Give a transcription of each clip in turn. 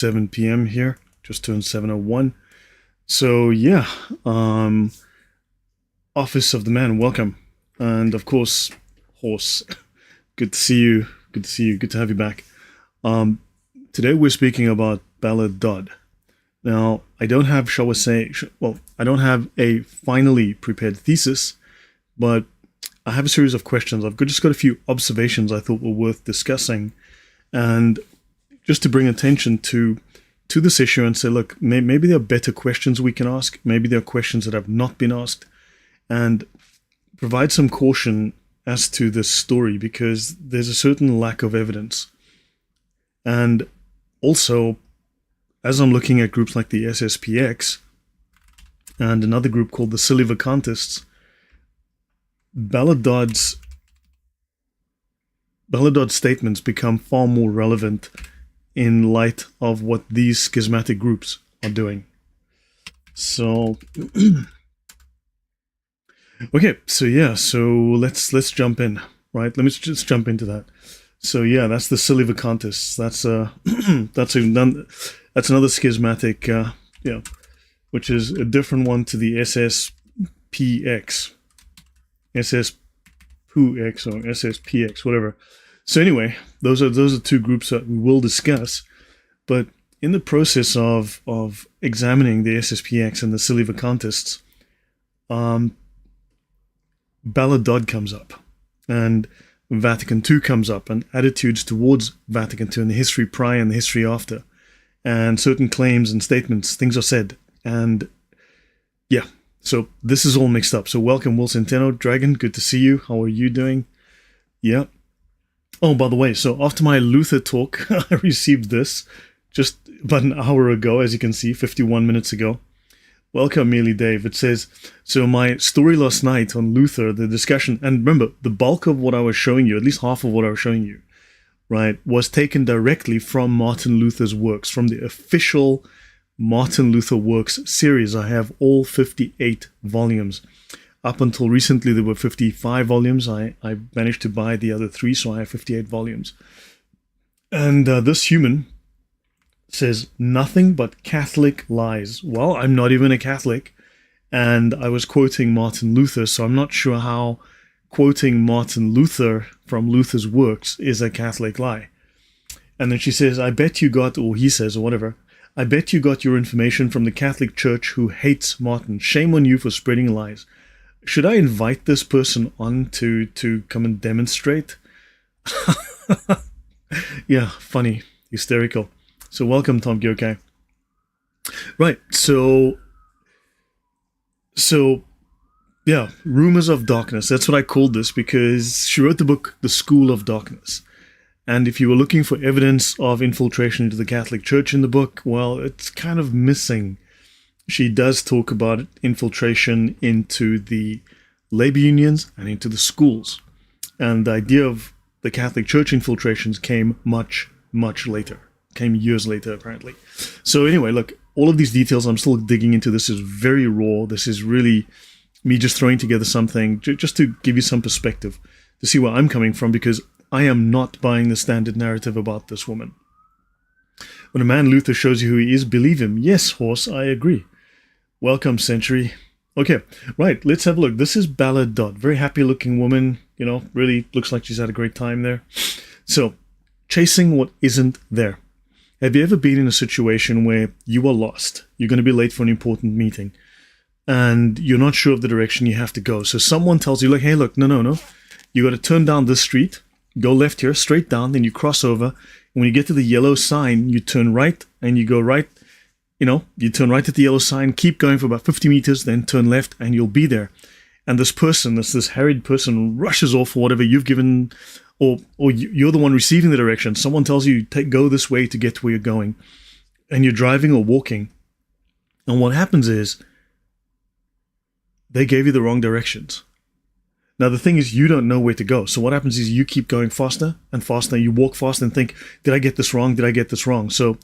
7 p.m. here, just turned 7:01. So yeah, Office of the Man, welcome. And of course, Horse, good to see you. Good to see you. Good to have you back. Today we're speaking about Bella Dodd. Now, I don't have, shall we say, I don't have a finally prepared thesis, but I have a series of questions. I've just got a few observations I thought were worth discussing, and just to bring attention to this issue and say, look, maybe there are better questions we can ask. Maybe there are questions that have not been asked, and provide some caution as to this story, because there's a certain lack of evidence. And also, as I'm looking at groups like the SSPX and another group called the Silly Vacantists, Bella Dodd's statements become far more relevant in light of what these schismatic groups are doing. So, okay, so yeah, so let's jump in, right? Let me just jump into that. So yeah, that's the Silly Vacantists. That's another schismatic, which is a different one to the SSPX, SSPX or SSPX, whatever. So anyway, those are two groups that we will discuss. But in the process of examining the SSPX and the Silly Vacantists, Bella Dodd comes up, and Vatican II comes up, and attitudes towards Vatican II and the history prior and the history after. And certain claims and statements, things are said. And yeah, so this is all mixed up. So welcome, Will Centeno. Dragon, good to see you. How are you doing? Yeah. Oh, by the way, so after my Luther talk, I received this just about an hour ago, as you can see, 51 minutes ago. Welcome, Mealy Dave. It says, so my story last night on Luther, the discussion, and remember, the bulk of what I was showing you, at least half of what I was showing you, right, was taken directly from Martin Luther's works, from the official Martin Luther Works series. I have all 58 volumes. Up until recently, there were 55 volumes. I managed to buy the other 3, so I have 58 volumes. And this human says nothing but Catholic lies. Well, I'm not even a Catholic, and I was quoting Martin Luther, so I'm not sure how quoting Martin Luther from Luther's works is a Catholic lie. And then she says, I bet you got, or he says, or whatever, I bet you got your information from the Catholic Church who hates Martin. Shame on you for spreading lies. Should I invite this person on to come and demonstrate? Yeah, funny, hysterical. So welcome, Tom Gyokai. Right, so yeah, Rumours of Darkness. That's what I called this, because she wrote the book, The School of Darkness. And if you were looking for evidence of infiltration into the Catholic Church in the book, well, it's kind of missing. She does talk about infiltration into the labor unions and into the schools. And the idea of the Catholic Church infiltrations came much, much later. Came years later, apparently. So anyway, look, all of these details I'm still digging into. This is very raw. This is really me just throwing together something just to give you some perspective, to see where I'm coming from, because I am not buying the standard narrative about this woman. When a man Luther shows you who he is, believe him. Yes, Horse, I agree. Welcome, Century. Okay, right, let's have a look. This is Bella Dodd. Very happy-looking woman. You know, really looks like she's had a great time there. So, chasing what isn't there. Have you ever been in a situation where you are lost? You're going to be late for an important meeting, and you're not sure of the direction you have to go. So someone tells you, like, hey, look, no. You got to turn down this street, go left here, straight down, then you cross over. And when you get to the yellow sign, you turn right, and you go right. You turn right at the yellow sign, keep going for about 50 meters, then turn left, and you'll be there. And this person, this harried person, rushes off for whatever you've given, or you're the one receiving the direction. Someone tells you, go this way to get to where you're going. And you're driving or walking. And what happens is, they gave you the wrong directions. Now, the thing is, you don't know where to go. So what happens is you keep going faster and faster. You walk faster and think, did I get this wrong? Did I get this wrong? So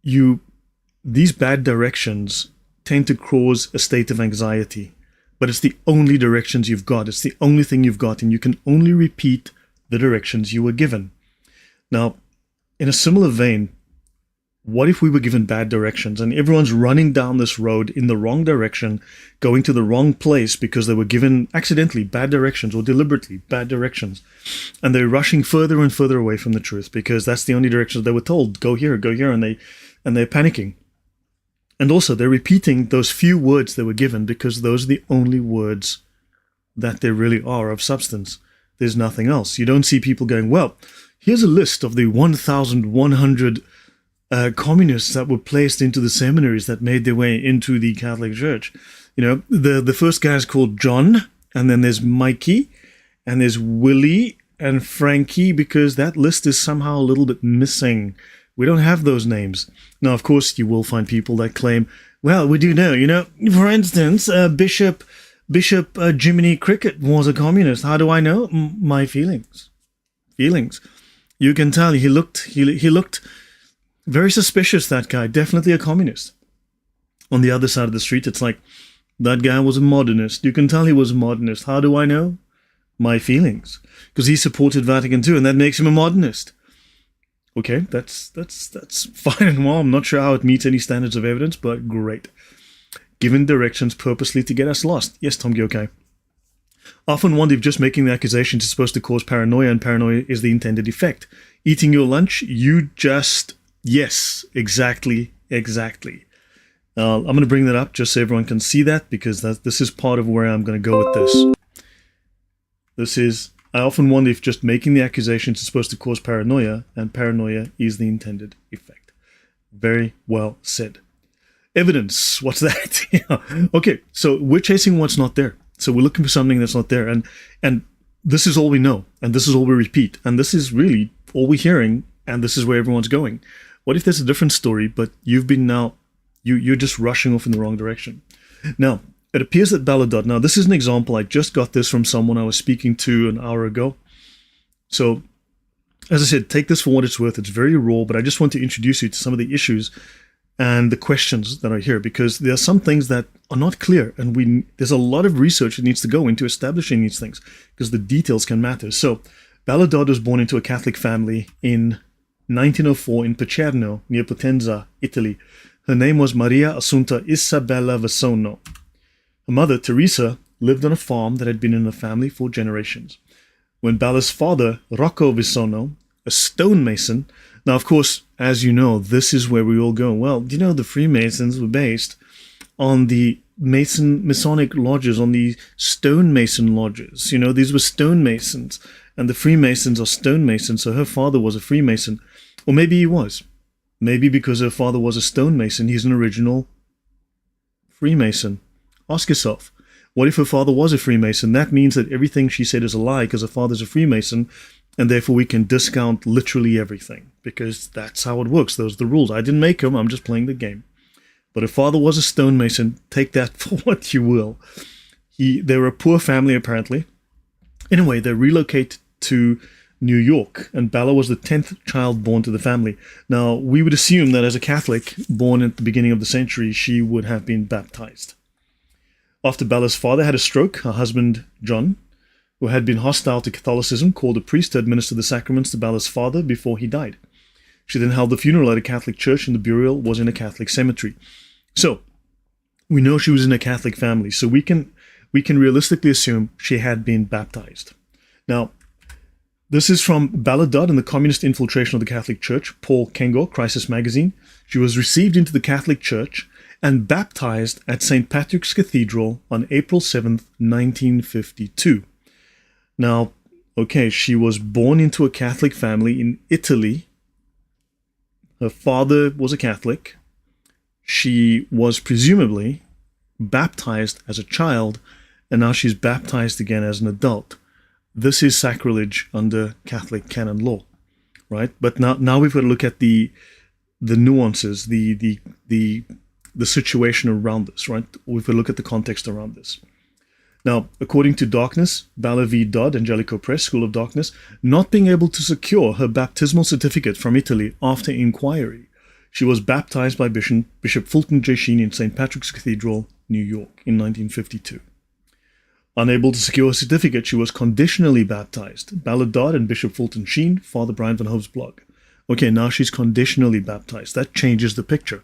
these bad directions tend to cause a state of anxiety. But it's the only directions you've got. It's the only thing you've got. And you can only repeat the directions you were given. Now, in a similar vein, What if we were given bad directions and everyone's running down this road in the wrong direction, going to the wrong place because they were given accidentally bad directions or deliberately bad directions, and they're rushing further and further away from the truth because that's the only direction they were told, go here, and they're panicking. And also they're repeating those few words they were given because those are the only words that there really are of substance. There's nothing else. You don't see people going, well, here's a list of the 1,100 communists that were placed into the seminaries that made their way into the Catholic Church. You know, the first guy is called John, and then there's Mikey, and there's Willie and Frankie, because that list is somehow a little bit missing. We don't have those names. Now, of course, you will find people that claim, well, we do know, you know, for instance, Bishop Jiminy Cricket was a communist. How do I know? My feelings. You can tell he looked very suspicious, that guy. Definitely a communist. On the other side of the street, it's like, that guy was a modernist. You can tell he was a modernist. How do I know? My feelings. Because he supported Vatican II, and that makes him a modernist. Okay, that's fine and well. I'm not sure how it meets any standards of evidence, but great. Given directions purposely to get us lost. Yes, Tom Gyokai. Often wonder if just making the accusations is supposed to cause paranoia, and paranoia is the intended effect. Eating your lunch, you just... Yes, exactly. I'm going to bring that up just so everyone can see that, because this is part of where I'm going to go with this. I often wonder if just making the accusations is supposed to cause paranoia, and paranoia is the intended effect. Very well said. Evidence, what's that? Yeah. Okay, so we're chasing what's not there. So we're looking for something that's not there, and this is all we know, and this is all we repeat, and this is really all we're hearing, and this is where everyone's going. What if there's a different story, but you've been now, you're just rushing off in the wrong direction? Now, it appears that Bella Dodd, now this is an example, I just got this from someone I was speaking to an hour ago. So, as I said, take this for what it's worth. It's very raw, but I just want to introduce you to some of the issues and the questions that are here, because there are some things that are not clear, and there's a lot of research that needs to go into establishing these things, because the details can matter. So, Bella Dodd was born into a Catholic family in 1904 in Pacerno, near Potenza, Italy. Her name was Maria Assunta Isabella Vasono. Her mother, Teresa, lived on a farm that had been in her family for generations. When Bella's father, Rocco Vasono, a stonemason, now of course, as you know, this is where we all go, well, do you know the Freemasons were based on the Masonic lodges, on the stonemason lodges. You know, these were stonemasons, and the Freemasons are stonemasons, so her father was a Freemason. Or maybe he was. Maybe because her father was a stonemason, he's an original Freemason. Ask yourself, what if her father was a Freemason? That means that everything she said is a lie because her father's a Freemason, and therefore we can discount literally everything, because that's how it works. Those are the rules. I didn't make them, I'm just playing the game. But her father was a stonemason. Take that for what you will. They were a poor family, apparently. Anyway, they relocate to New York, and Bella was the 10th child born to the family. Now, we would assume that as a Catholic, born at the beginning of the century, she would have been baptized. After Bella's father had a stroke, her husband, John, who had been hostile to Catholicism, called a priest to administer the sacraments to Bella's father before he died. She then held the funeral at a Catholic church, and the burial was in a Catholic cemetery. So, we know she was in a Catholic family, so we can realistically assume she had been baptized. Now, this is from Bella Dodd and the Communist Infiltration of the Catholic Church, Paul Kengor, Crisis Magazine. She was received into the Catholic Church and baptized at St. Patrick's Cathedral on April 7th, 1952. Now, okay, she was born into a Catholic family in Italy. Her father was a Catholic. She was presumably baptized as a child, and now she's baptized again as an adult. This is sacrilege under Catholic canon law, right? But now we've got to look at the nuances, the situation around this, right? We've got to look at the context around this. Now, according to Darkness, Bella V. Dodd, Angelico Press, School of Darkness, not being able to secure her baptismal certificate from Italy after inquiry, she was baptized by Bishop Fulton J. Sheen in St. Patrick's Cathedral, New York, in 1952. Unable to secure a certificate, she was conditionally baptized. Bella Dodd and Bishop Fulton Sheen, Father Brian Van Hove's blog. Okay, now she's conditionally baptized. That changes the picture.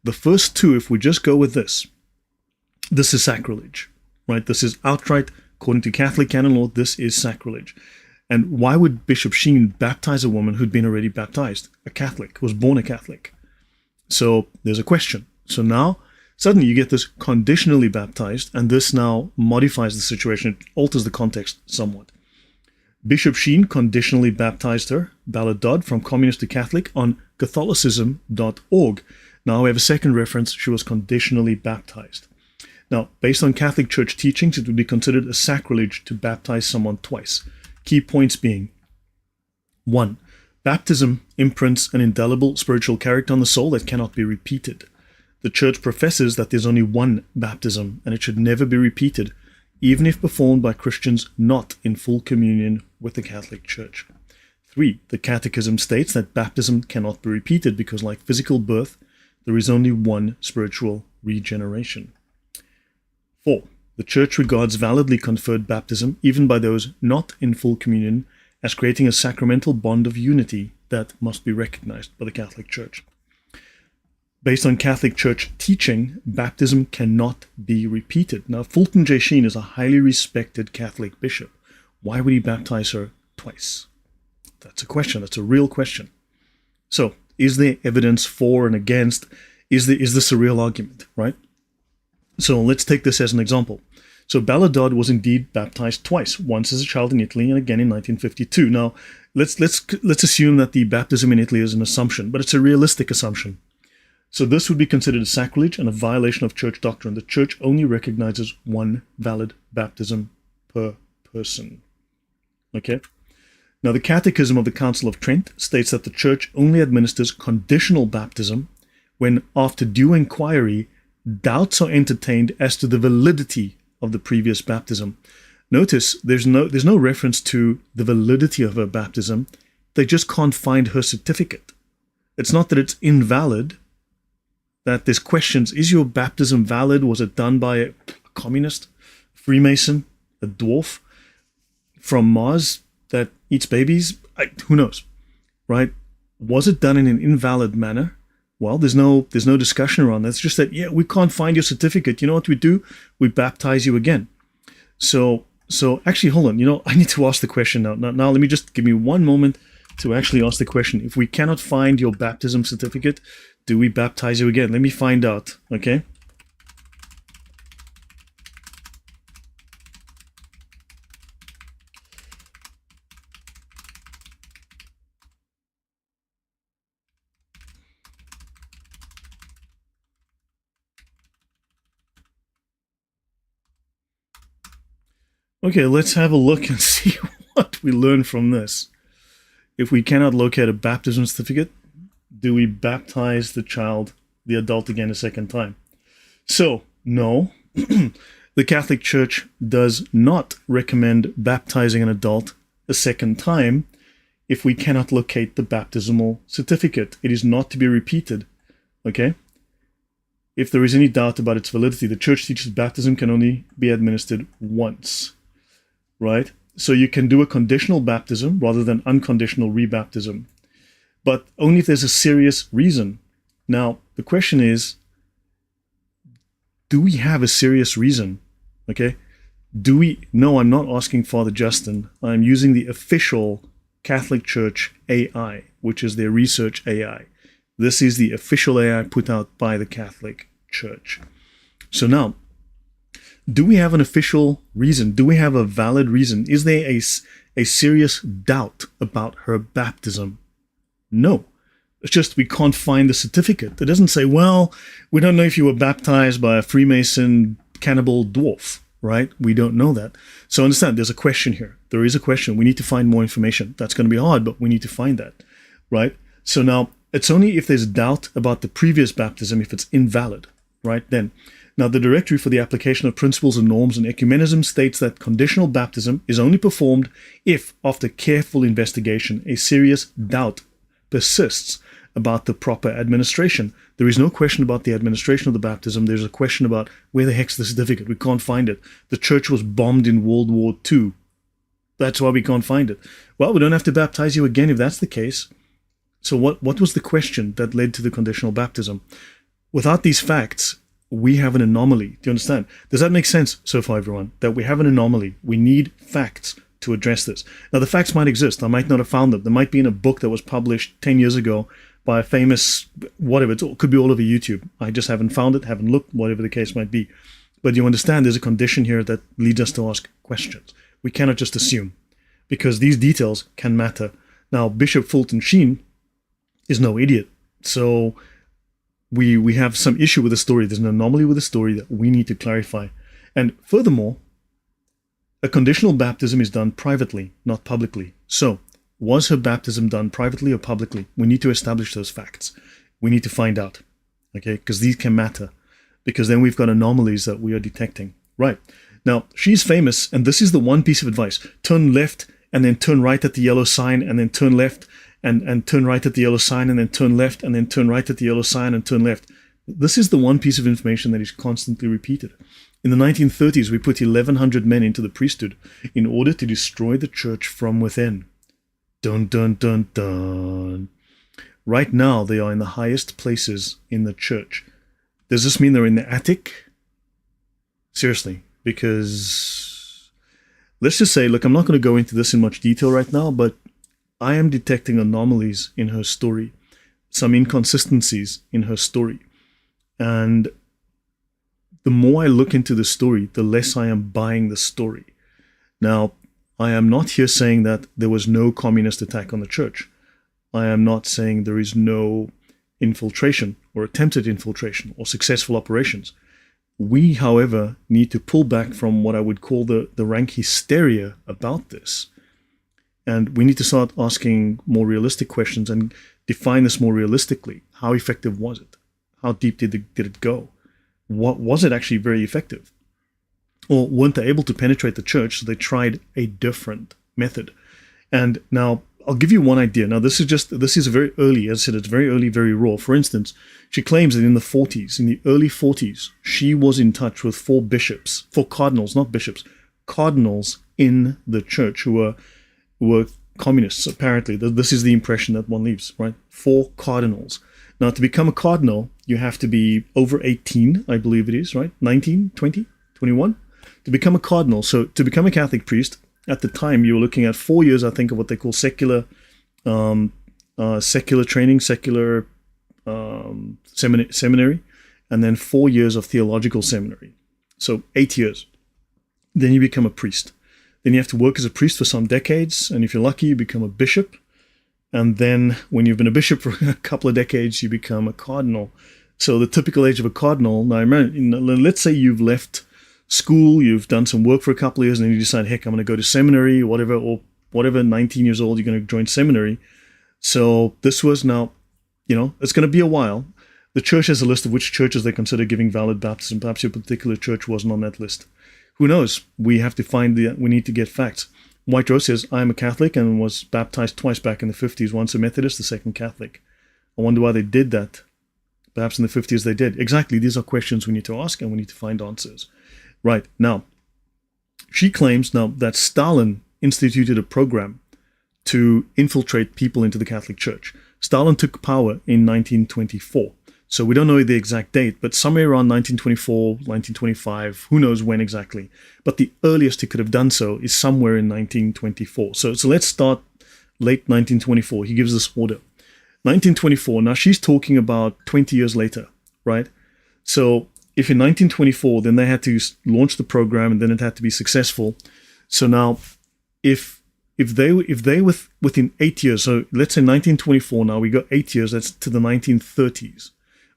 The first two, if we just go with this is sacrilege, right? This is outright, according to Catholic canon law, this is sacrilege. And why would Bishop Sheen baptize a woman who'd been already baptized? A Catholic, was born a Catholic. So there's a question. So now, suddenly you get this conditionally baptized, and this now modifies the situation. It alters the context somewhat. Bishop Sheen conditionally baptized her, Bella Dodd, from communist to Catholic on Catholicism.org. Now we have a second reference. She was conditionally baptized. Now, based on Catholic Church teachings, it would be considered a sacrilege to baptize someone twice. Key points being: 1. Baptism imprints an indelible spiritual character on the soul that cannot be repeated. The Church professes that there's only one baptism, and it should never be repeated, even if performed by Christians not in full communion with the Catholic Church. 3. The Catechism states that baptism cannot be repeated because, like physical birth, there is only one spiritual regeneration. 4. The Church regards validly conferred baptism, even by those not in full communion, as creating a sacramental bond of unity that must be recognized by the Catholic Church. Based on Catholic Church teaching, baptism cannot be repeated. Now, Fulton J. Sheen is a highly respected Catholic bishop. Why would he baptize her twice? That's a question. That's a real question. So, is there evidence for and against? Is this a real argument, right? So let's take this as an example. So Bella Dodd was indeed baptized twice, once as a child in Italy and again in 1952. Now, let's assume that the baptism in Italy is an assumption, but it's a realistic assumption. So this would be considered a sacrilege and a violation of church doctrine. The church only recognizes one valid baptism per person. Okay? Now, the Catechism of the Council of Trent states that the church only administers conditional baptism when, after due inquiry, doubts are entertained as to the validity of the previous baptism. Notice there's no reference to the validity of her baptism. They just can't find her certificate. It's not that it's invalid, that there's questions. Is your baptism valid? Was it done by a communist, Freemason, a dwarf from Mars that eats babies? Who knows, right? Was it done in an invalid manner? Well, there's no discussion around that. It's just that, yeah, we can't find your certificate. You know what we do? We baptize you again. So actually, hold on. I need to ask the question now. Now, let me just give me one moment to actually ask the question. If we cannot find your baptism certificate, do we baptize you again? Let me find out, okay? Okay, let's have a look and see what we learn from this. If we cannot locate a baptism certificate, do we baptize the child, the adult, again a second time? So, no. The Catholic Church does not recommend baptizing an adult a second time if we cannot locate the baptismal certificate. It is not to be repeated, okay? If there is any doubt about its validity, the Church teaches baptism can only be administered once. Right? So you can do a conditional baptism rather than unconditional rebaptism, but only if there's a serious reason. Now, the question is, do we have a serious reason? Okay? No, I'm not asking Father Justin. I'm using the official Catholic Church AI, which is their research AI. This is the official AI put out by the Catholic Church. So now, do we have an official reason? Do we have a valid reason? Is there a serious doubt about her baptism? No. It's just we can't find the certificate. It doesn't say, well, we don't know if you were baptized by a Freemason cannibal dwarf, right? We don't know that. So understand, there's a question here. There is a question. We need to find more information. That's going to be hard, but we need to find that, right? So now, it's only if there's doubt about the previous baptism, if it's invalid, right? Then. Now, the Directory for the Application of Principles and Norms in Ecumenism states that conditional baptism is only performed if, after careful investigation, a serious doubt persists about the proper administration. There is no question about the administration of the baptism. There's a question about where the heck's the certificate. We can't find it. The church was bombed in World War II. That's why we can't find it. Well, we don't have to baptize you again if that's the case. So what was the question that led to the conditional baptism? Without these facts, we have an anomaly. Do you understand? Does that make sense so far, everyone? That we have an anomaly. We need facts to address this. Now, the facts might exist. I might not have found them. They might be in a book that was published 10 years ago by a famous, whatever. It could be all over YouTube. I just haven't found it, haven't looked, whatever the case might be. But you understand there's a condition here that leads us to ask questions. We cannot just assume, because these details can matter. Now, Bishop Fulton Sheen is no idiot. So we have some issue with the story. There's an anomaly with the story that we need to clarify. And furthermore, a conditional baptism is done privately, not publicly. So, was her baptism done privately or publicly? We need to establish those facts. We need to find out, okay? Because these can matter. Because then we've got anomalies that we are detecting. Right. Now, she's famous, and this is the one piece of advice. Turn left, and then turn right at the yellow sign, and then turn left, and turn right at the yellow sign, and then turn left, and then turn right at the yellow sign, and turn left. This is the one piece of information that is constantly repeated. In the 1930s, we put 1,100 men into the priesthood in order to destroy the church from within. Dun, dun, dun, dun. Right now, they are in the highest places in the church. Does this mean they're in the attic? Seriously, because let's just say, look, I'm not going to go into this in much detail right now, but I am detecting anomalies in her story, some inconsistencies in her story. And the more I look into the story, the less I am buying the story. Now, I am not here saying that there was no communist attack on the church. I am not saying there is no infiltration or attempted infiltration or successful operations. We, however, need to pull back from what I would call the rank hysteria about this. And we need to start asking more realistic questions and define this more realistically. How effective was it? How deep did it go? What was it actually very effective? Or weren't they able to penetrate the church, so they tried a different method? And now, I'll give you one idea. Now, this is very early. As I said, it's very early, very raw. For instance, she claims that in the early 40s, she was in touch with four cardinals, not bishops, cardinals in the church who were communists, apparently. This is the impression that one leaves, right? 4 cardinals. Now, to become a cardinal, you have to be over 18, I believe it is, right? 19, 20, 21? To become a cardinal, so to become a Catholic priest, at the time, you were looking at 4 years, I think, of what they call secular training, secular seminary, and then 4 years of theological seminary. So 8 years. Then you become a priest. Then you have to work as a priest for some decades, and if you're lucky, you become a bishop. And then when you've been a bishop for a couple of decades, you become a cardinal. So the typical age of a cardinal, now let's say you've left school, you've done some work for a couple of years, and then you decide, heck, I'm going to go to seminary, or whatever, 19 years old, you're going to join seminary. So this was now, it's going to be a while. The church has a list of which churches they consider giving valid baptism. Perhaps your particular church wasn't on that list. Who knows? We have to we need to get facts. White Rose says, I am a Catholic and was baptized twice back in the 50s, once a Methodist, the second Catholic. I wonder why they did that. Perhaps in the 50s they did. Exactly, these are questions we need to ask and we need to find answers. Right, now, she claims now that Stalin instituted a program to infiltrate people into the Catholic Church. Stalin took power in 1924. So we don't know the exact date, but somewhere around 1924, 1925, who knows when exactly. But the earliest he could have done so is somewhere in 1924. So let's start late 1924. He gives this order. 1924, now she's talking about 20 years later, right? So if in 1924, then they had to launch the program and then it had to be successful. So now, if they within 8 years, so let's say 1924 now, we got 8 years, that's to the 1930s.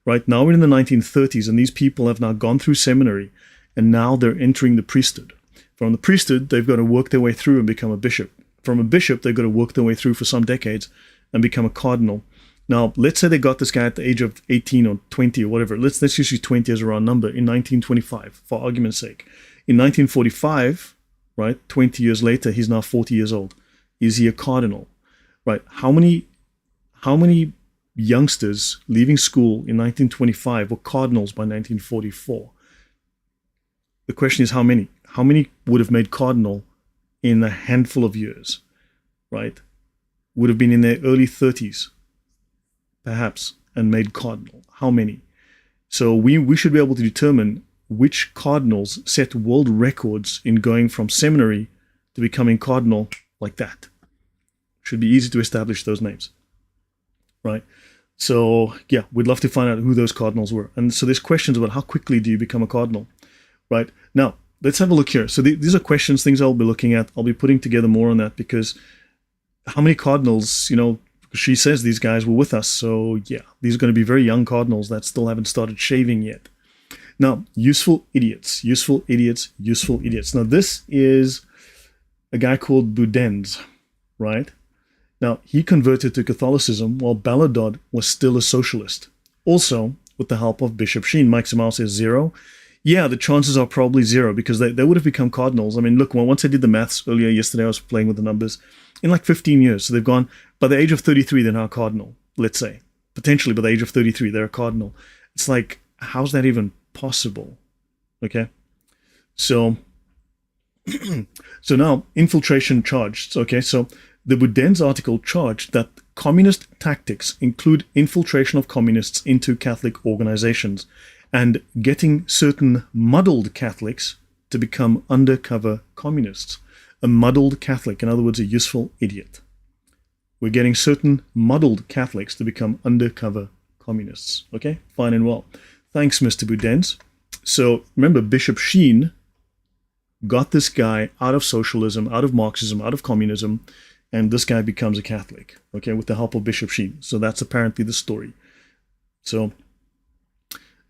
Right, now we're in the 1930s, and these people have now gone through seminary, and now they're entering the priesthood. From the priesthood, they've got to work their way through and become a bishop. From a bishop, they've got to work their way through for some decades and become a cardinal. Now, let's say they got this guy at the age of 18 or 20 or whatever. Let's just use 20 as a round number, in 1925, for argument's sake. In 1945, right, 20 years later, he's now 40 years old. Is he a cardinal? Right, how many youngsters leaving school in 1925 were cardinals by 1944? The question is how many? How many would have made cardinal in a handful of years, right? Would have been in their early 30s, perhaps, and made cardinal. How many? So we should be able to determine which cardinals set world records in going from seminary to becoming cardinal like that. Should be easy to establish those names, right? So yeah, we'd love to find out who those cardinals were. And so there's questions about how quickly do you become a cardinal, right? Now, let's have a look here. So these are questions, things I'll be looking at. I'll be putting together more on that because how many cardinals, she says these guys were with us. So yeah, these are going to be very young cardinals that still haven't started shaving yet. Now, useful idiots. Now, this is a guy called Boudens, right? Now, he converted to Catholicism while Bella Dodd was still a socialist. Also, with the help of Bishop Sheen. Mike Samal says 0. Yeah, the chances are probably 0 because they would have become cardinals. I mean, look, once I did the maths earlier yesterday, I was playing with the numbers. In like 15 years, so they've gone, by the age of 33, they're now a cardinal, let's say. Potentially by the age of 33, they're a cardinal. It's like, how's that even possible? Okay? So now, infiltration charged. Okay, so the Boudens article charged that communist tactics include infiltration of communists into Catholic organizations and getting certain muddled Catholics to become undercover communists. A muddled Catholic, in other words, a useful idiot. We're getting certain muddled Catholics to become undercover communists. Okay, fine and well. Thanks, Mr. Boudens. So remember, Bishop Sheen got this guy out of socialism, out of Marxism, out of communism, and this guy becomes a Catholic, okay, with the help of Bishop Sheen. So that's apparently the story. So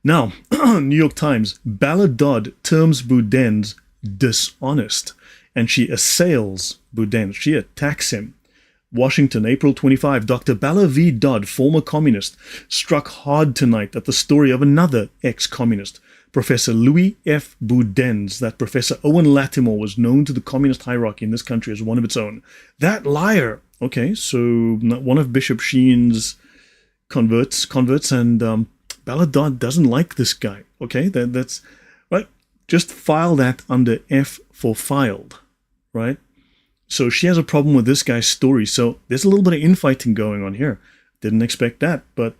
now, New York Times, Bella Dodd terms Boudens dishonest, and she assails Boudens. She attacks him. Washington, April 25, Dr. Bella V. Dodd, former communist, struck hard tonight at the story of another ex-communist, Professor Louis F. Boudens, that Professor Owen Lattimore was known to the communist hierarchy in this country as one of its own. That liar! Okay, so one of Bishop Sheen's converts, and Bella Dodd doesn't like this guy. Okay, that's right. Just file that under F for filed, right? So she has a problem with this guy's story. So there's a little bit of infighting going on here. Didn't expect that, but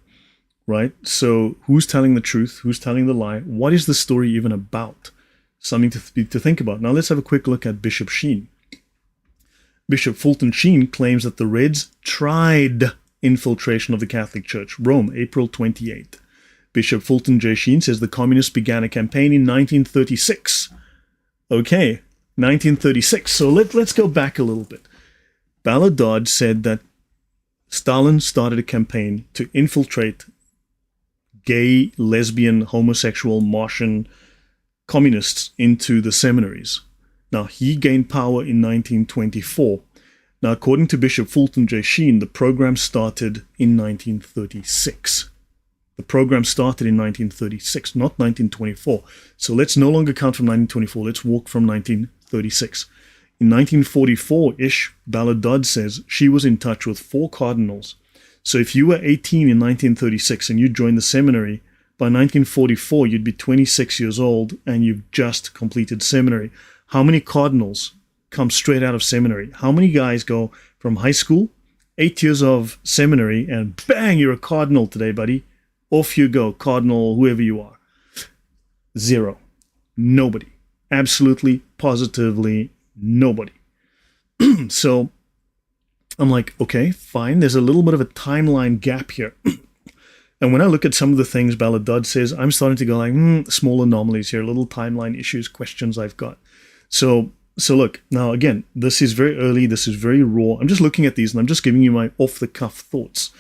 right. So who's telling the truth? Who's telling the lie? What is the story even about? Something to think about. Now let's have a quick look at Bishop Sheen. Bishop Fulton Sheen claims that the Reds tried infiltration of the Catholic Church. Rome, April 28. Bishop Fulton J. Sheen says the communists began a campaign in 1936. Okay, 1936. So let's go back a little bit. Bella Dodd said that Stalin started a campaign to infiltrate gay, lesbian, homosexual, Martian communists into the seminaries. Now, he gained power in 1924. Now, according to Bishop Fulton J. Sheen, the program started in 1936. The program started in 1936, not 1924. So let's no longer count from 1924. Let's walk from 1936. In 1944-ish, Bella Dodd says she was in touch with 4 cardinals. So if you were 18 in 1936 and you joined the seminary, by 1944 you'd be 26 years old and you've just completed seminary. How many cardinals come straight out of seminary? How many guys go from high school, 8 years of seminary, and bang, you're a cardinal today, buddy. Off you go, cardinal, whoever you are. 0. Nobody. Absolutely, positively, nobody. So I'm like, okay, fine. There's a little bit of a timeline gap here. And when I look at some of the things Bella Dodd says, I'm starting to go like, small anomalies here, little timeline issues, questions I've got. So look, now again, this is very early. This is very raw. I'm just looking at these and I'm just giving you my off-the-cuff thoughts.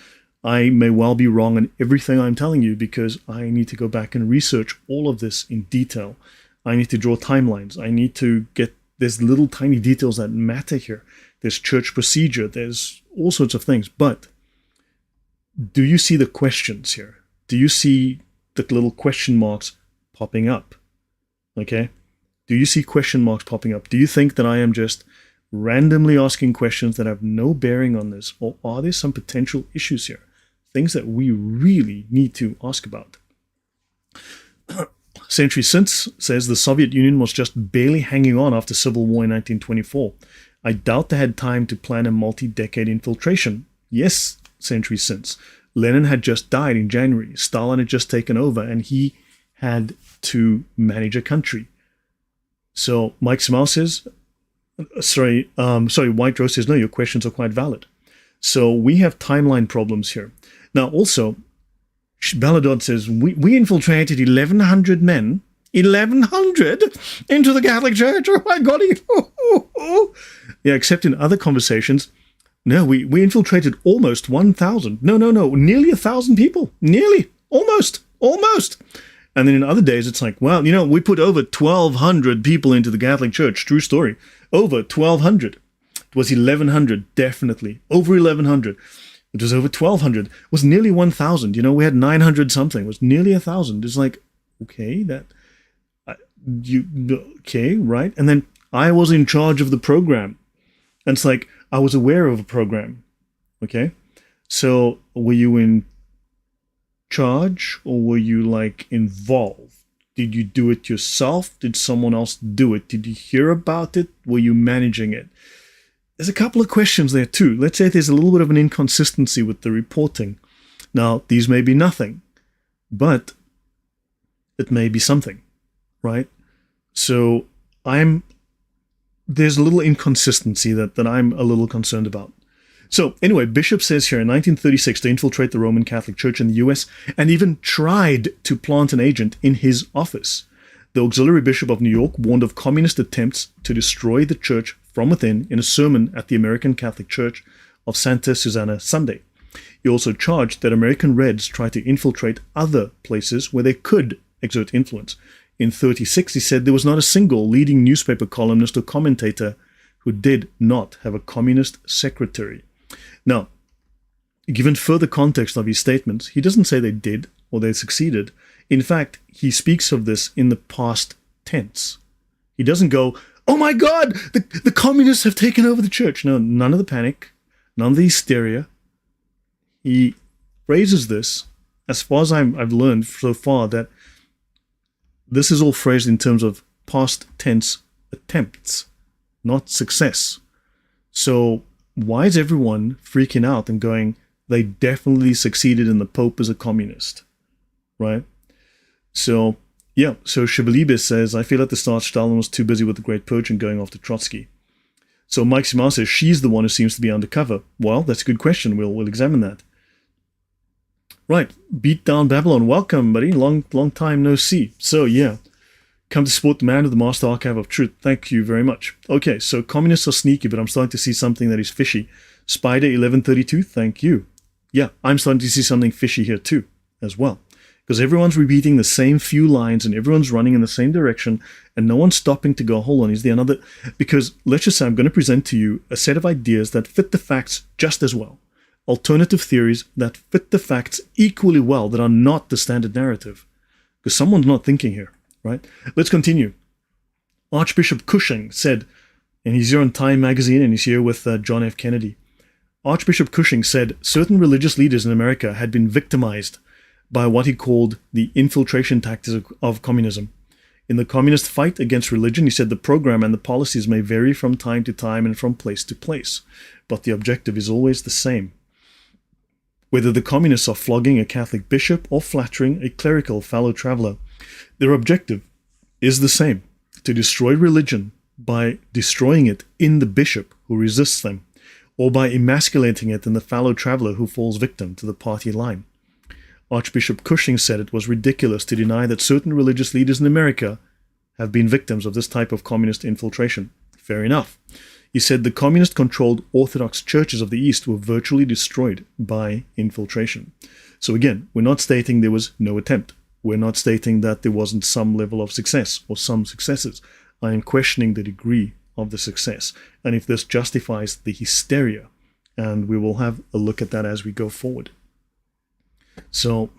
I may well be wrong in everything I'm telling you because I need to go back and research all of this in detail. I need to draw timelines. I need to there's little tiny details that matter here. There's church procedure. There's all sorts of things. But do you see the questions here? Do you see the little question marks popping up? Okay? Do you see question marks popping up? Do you think that I am just randomly asking questions that have no bearing on this? Or are there some potential issues here? Things that we really need to ask about. Century Since says the Soviet Union was just barely hanging on after Civil War in 1924. I doubt they had time to plan a multi-decade infiltration. Yes, Century Since. Lenin had just died in January. Stalin had just taken over, and he had to manage a country. So Mike Smile says, White Rose says, no, your questions are quite valid. So we have timeline problems here. Now, also, Bella Dodd says, we infiltrated 1,100 men, 1,100 into the Catholic Church. Oh my God. Yeah, except in other conversations, no, we infiltrated almost 1,000. No, nearly 1,000 people. Nearly. Almost. And then in other days, it's like, well, we put over 1,200 people into the Catholic Church. True story. Over 1,200. It was 1,100, definitely. Over 1,100. It was over 1,200. It was nearly 1,000. We had 900 something. It was nearly 1,000. It's like, okay, okay, right? And then I was in charge of the program. And it's like, I was aware of a program. Okay? So were you in charge, or were you involved? Did you do it yourself? Did someone else do it? Did you hear about it? Were you managing it? There's a couple of questions there too. Let's say there's a little bit of an inconsistency with the reporting. Now, these may be nothing, but it may be something, right? So there's a little inconsistency that I'm a little concerned about. So anyway, Bishop says here in 1936 to infiltrate the Roman Catholic Church in the US and even tried to plant an agent in his office. The auxiliary bishop of New York warned of communist attempts to destroy the church from within in a sermon at the American Catholic Church of Santa Susana Sunday. He also charged that American Reds tried to infiltrate other places where they could exert influence. In 1936, he said there was not a single leading newspaper columnist or commentator who did not have a communist secretary. Now, given further context of his statements, he doesn't say they did or they succeeded. In fact, he speaks of this in the past tense. He doesn't go, oh my God, the communists have taken over the church. No, none of the panic, none of the hysteria. He phrases this, as far as I've learned so far, that this is all phrased in terms of past tense attempts, not success. So why is everyone freaking out and going, they definitely succeeded and the Pope is a communist, right? So, yeah, so Shabalibis says, I feel at the start Stalin was too busy with the Great Purge and going after Trotsky. So Mike Simar says, she's the one who seems to be undercover. Well, that's a good question. We'll examine that. Right, Beat Down Babylon, welcome, buddy. Long time no see. So, yeah, come to support the man of the Master Archive of Truth. Thank you very much. Okay, so communists are sneaky, but I'm starting to see something that is fishy. Spider 1132, thank you. Yeah, I'm starting to see something fishy here too, as well. Because everyone's repeating the same few lines and everyone's running in the same direction and no one's stopping to go, hold on, is there another? Because let's just say I'm going to present to you a set of ideas that fit the facts just as well. Alternative theories that fit the facts equally well, that are not the standard narrative. Because someone's not thinking here, right? Let's continue. Archbishop Cushing said, and he's here on Time magazine and he's here with John F. Kennedy. Archbishop Cushing said certain religious leaders in America had been victimized by what he called the infiltration tactics of communism. In the communist fight against religion, he said the program and the policies may vary from time to time and from place to place, but the objective is always the same. Whether the communists are flogging a Catholic bishop or flattering a clerical fellow traveler, their objective is the same, to destroy religion by destroying it in the bishop who resists them, or by emasculating it in the fellow traveler who falls victim to the party line. Archbishop Cushing said it was ridiculous to deny that certain religious leaders in America have been victims of this type of communist infiltration. Fair enough. He said the communist-controlled Orthodox churches of the East were virtually destroyed by infiltration. So again, we're not stating there was no attempt. We're not stating that there wasn't some level of success or some successes. I am questioning the degree of the success and if this justifies the hysteria. And we will have a look at that as we go forward. So,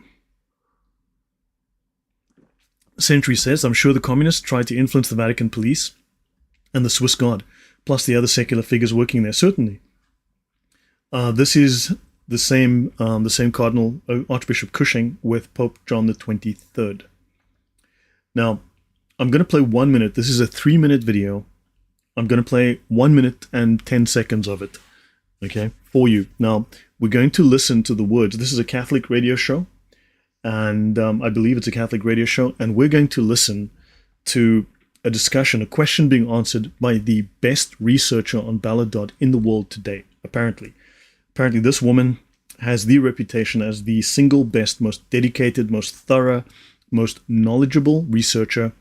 Century says, I'm sure the communists tried to influence the Vatican police and the Swiss Guard, plus the other secular figures working there, certainly. This is the same Cardinal Archbishop Cushing with Pope John the 23rd. Now, I'm going to play 1 minute. This is a 3-minute video. I'm going to play 1 minute and 10 seconds of it, okay, for you. Now, we're going to listen to the words. This is a Catholic radio show, and I believe it's a Catholic radio show, and we're going to listen to a discussion, a question being answered by the best researcher on Bella Dodd in the world today, apparently. Apparently, this woman has the reputation as the single best, most dedicated, most thorough, most knowledgeable researcher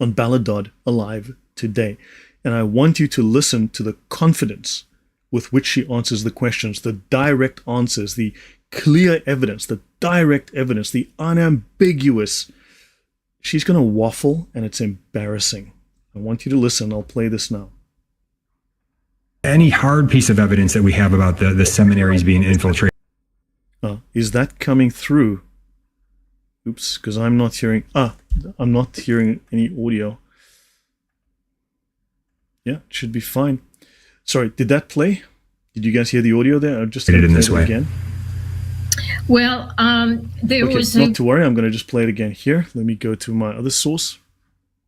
on Bella Dodd alive today. And I want you to listen to the confidence with which she answers the questions, the direct answers, the clear evidence, the direct evidence, the unambiguous. She's going to waffle, and it's embarrassing. I want you to listen. I'll play this now. Any hard piece of evidence that we have about the seminaries being infiltrated. Is that coming through? Oops, because I'm not hearing. I'm not hearing any audio. Yeah, it should be fine. Sorry, did that play? Did you guys hear the audio there? I'm just going to play it again. Well, there was not to worry. I'm going to just play it again here. Let me go to my other source.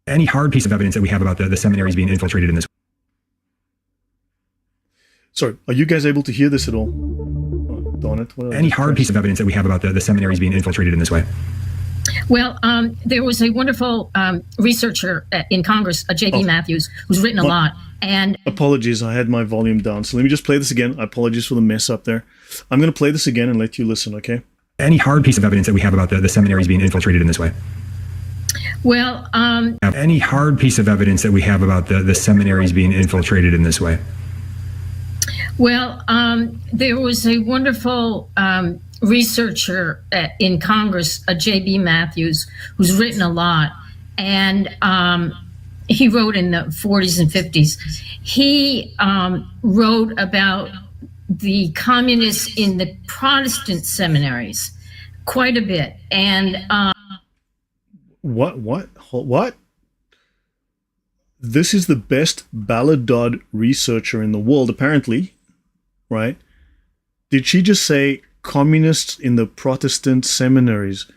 Any hard piece of evidence that we have about the seminaries being infiltrated in this way. Sorry, are you guys able to hear this at all? Oh, darn it. Any hard piece of evidence that we have about the seminaries being infiltrated in this way. Well, there was a wonderful researcher in Congress, J.B. Matthews, who's written a lot. And apologies, I had my volume down. So let me just play this again. Apologies for the mess up there. I'm going to play this again and let you listen, okay? Any hard piece of evidence that we have about the seminaries being infiltrated in this way. Well, any hard piece of evidence that we have about the seminaries being infiltrated in this way. Well, there was a wonderful researcher in Congress, J.B. Matthews, who's written a lot, and he wrote in the 40s and 50s. He wrote about the communists in the Protestant seminaries quite a bit, and What? This is the best Bella Dodd researcher in the world, apparently, right? Did she just say communists in the Protestant seminaries?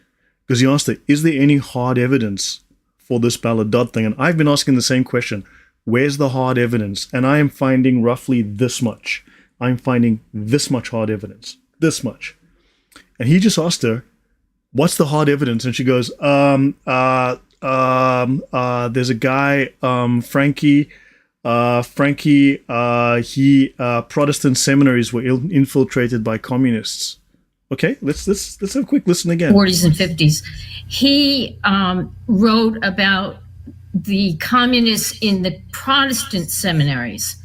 Because he asked her, is there any hard evidence for this Bella Dodd thing? And I've been asking the same question. Where's the hard evidence? And I am finding roughly this much. I'm finding this much hard evidence. This much. And he just asked her, what's the hard evidence? And she goes, there's a guy, Frankie, Protestant seminaries were infiltrated by communists. Okay, let's have a quick listen again. 40s and 50s. He wrote about the communists in the Protestant seminaries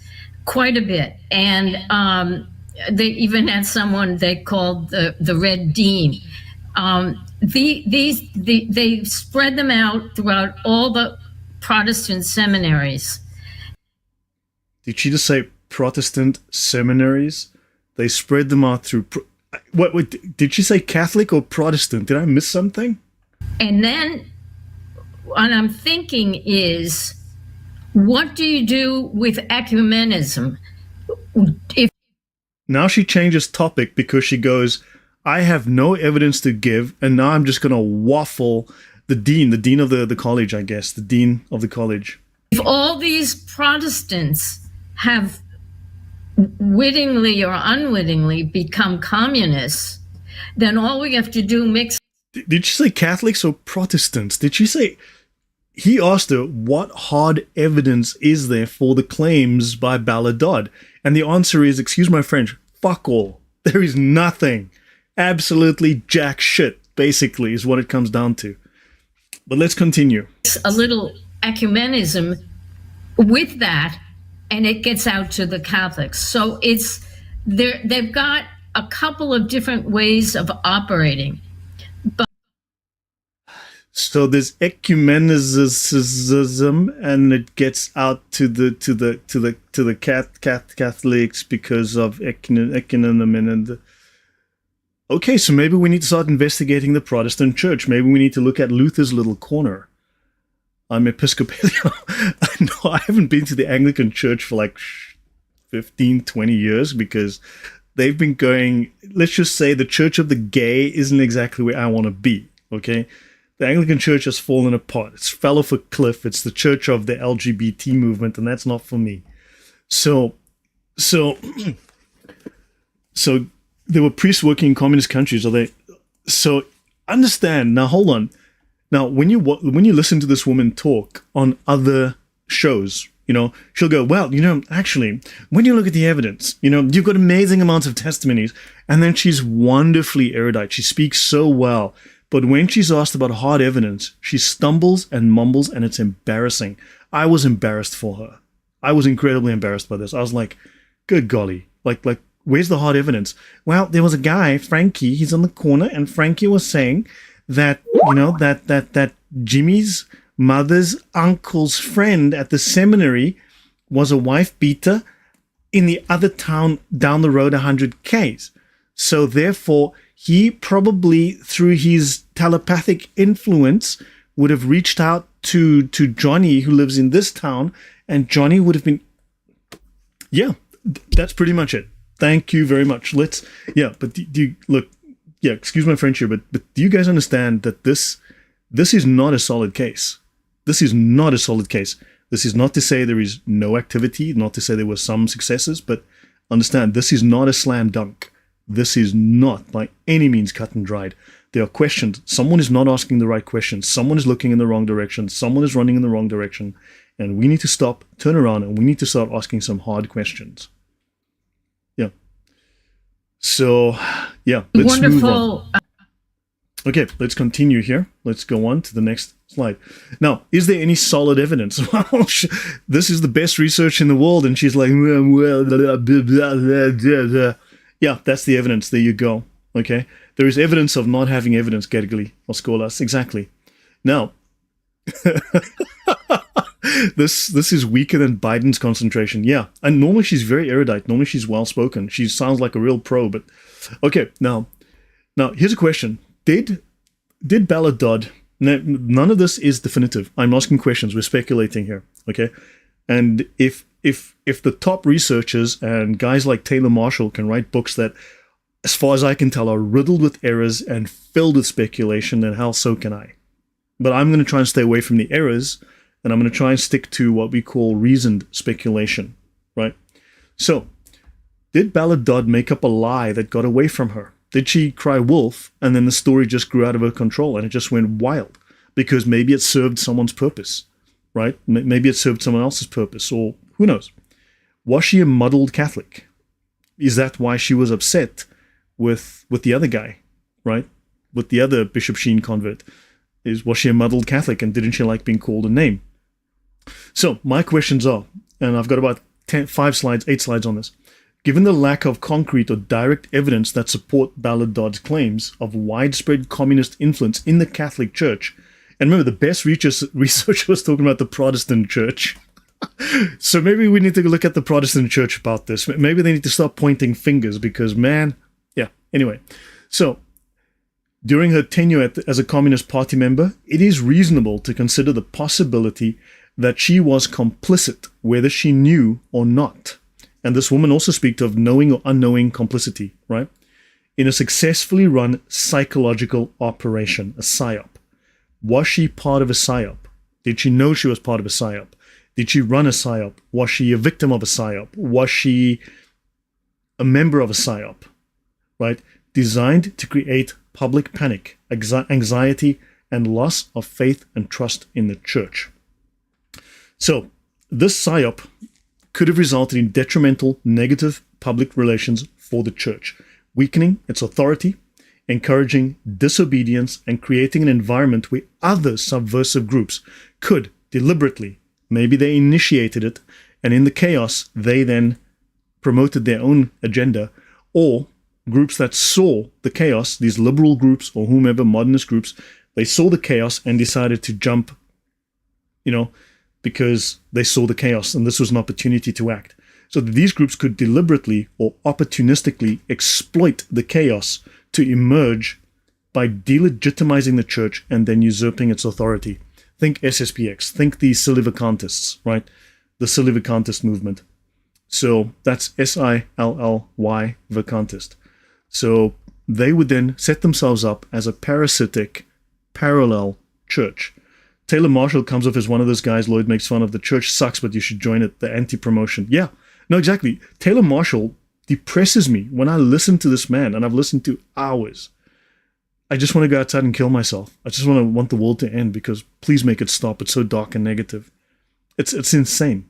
quite a bit, and they even had someone they called the Red Dean. They spread them out throughout all the Protestant seminaries. Did she just say Protestant seminaries? They spread them out through. What did she say? Catholic or Protestant? Did I miss something? And then what I'm thinking is, what do you do with ecumenism? Now she changes topic because she goes, I have no evidence to give, and now I'm just going to waffle. The dean of the college, I guess, the dean of the college. If all these Protestants have wittingly or unwittingly become communists, then all we have to do mix. Did she say Catholics or Protestants? Did she say? He asked her, what hard evidence is there for the claims by Bella Dodd? And the answer is, excuse my French, fuck all. There is nothing. Absolutely jack shit, basically, is what it comes down to. But let's continue. A little ecumenism with that, and it gets out to the Catholics. So it's they've got a couple of different ways of operating. But so there's ecumenicism, and it gets out to the Catholics because of ecumenism and. Okay, so maybe we need to start investigating the Protestant church. Maybe we need to look at Luther's little corner. I'm Episcopalian. No, I haven't been to the Anglican church for like 15, 20 years because they've been going, let's just say the church of the gay isn't exactly where I want to be, okay? The Anglican church has fallen apart. It's fell off a cliff. It's the church of the LGBT movement, and that's not for me. So there were priests working in communist countries. Are they? So understand now. Hold on. Now, when you listen to this woman talk on other shows, she'll go, well, actually, when you look at the evidence, you've got amazing amounts of testimonies, and then she's wonderfully erudite. She speaks so well. But when she's asked about hard evidence, she stumbles and mumbles, and it's embarrassing. I was embarrassed for her. I was incredibly embarrassed by this. I was like, good golly, like, where's the hard evidence? Well, there was a guy, Frankie, he's on the corner, and Frankie was saying that, that Jimmy's mother's uncle's friend at the seminary was a wife beater in the other town down the road 100 Ks. So therefore, he probably, through his telepathic influence, would have reached out to Johnny, who lives in this town, and Johnny would have been... Yeah, that's pretty much it. Thank you very much. But do you look... Yeah, excuse my French here, but do you guys understand that this is not a solid case? This is not a solid case. This is not to say there is no activity, not to say there were some successes, but understand, this is not a slam dunk. This is not by any means cut and dried. There are questions. Someone is not asking the right questions. Someone is looking in the wrong direction. Someone is running in the wrong direction. And we need to stop, turn around, and we need to start asking some hard questions. Yeah. So, yeah, let's move on. Okay, let's continue here. Let's go on to the next slide. Now, is there any solid evidence? Well, this is the best research in the world. And she's like, yeah, that's the evidence. There you go. Okay. There is evidence of not having evidence, Gergely or Skolas. Exactly. Now, this is weaker than Biden's concentration. Yeah. And normally she's very erudite. Normally she's well-spoken. She sounds like a real pro, but okay. Now here's a question. Did Bella Dodd, none of this is definitive. I'm asking questions. We're speculating here. Okay. And if the top researchers and guys like Taylor Marshall can write books that, as far as I can tell, are riddled with errors and filled with speculation, then hell, so can I. But I'm going to try and stay away from the errors, and I'm going to try and stick to what we call reasoned speculation, right? So, did Bella Dodd make up a lie that got away from her? Did she cry wolf, and then the story just grew out of her control, and it just went wild? Because maybe it served someone's purpose, right? Maybe it served someone else's purpose, or who knows? Was she a muddled Catholic? Is that why she was upset with the other guy, right? With the other Bishop Sheen convert? Was she a muddled Catholic, and didn't she like being called a name? So my questions are, and I've got about 8 slides on this. Given the lack of concrete or direct evidence that support Bella Dodd's claims of widespread communist influence in the Catholic Church, and remember, the best research was talking about the Protestant Church. So maybe we need to look at the Protestant Church about this. Maybe they need to stop pointing fingers because, man, yeah. Anyway, so during her tenure as a Communist Party member, it is reasonable to consider the possibility that she was complicit, whether she knew or not. And this woman also speaks of knowing or unknowing complicity, right? In a successfully run psychological operation, a psyop. Was she part of a psyop? Did she know she was part of a psyop? Did she run a psyop? Was she a victim of a psyop? Was she a member of a psyop? Right? Designed to create public panic, anxiety, and loss of faith and trust in the church. So, this psyop could have resulted in detrimental, negative public relations for the church, weakening its authority, encouraging disobedience, and creating an environment where other subversive groups could deliberately, maybe they initiated it, and in the chaos, they then promoted their own agenda, or groups that saw the chaos, these liberal groups or whomever, modernist groups, they saw the chaos and decided to jump, because they saw the chaos and this was an opportunity to act. So that these groups could deliberately or opportunistically exploit the chaos to emerge by delegitimizing the church and then usurping its authority. Think SSPX, think the Silly-Vacantists, right? The Silly-Vacantist movement. So that's S-I-L-L-Y, Vacantist. So they would then set themselves up as a parasitic, parallel church. Taylor Marshall comes off as one of those guys Lloyd makes fun of. The church sucks, but you should join it. The anti-promotion. Yeah, no, exactly. Taylor Marshall depresses me when I listen to this man, and I've listened to hours. I just want to go outside and kill myself. I just want the world to end, because please make it stop. It's so dark and negative. It's insane.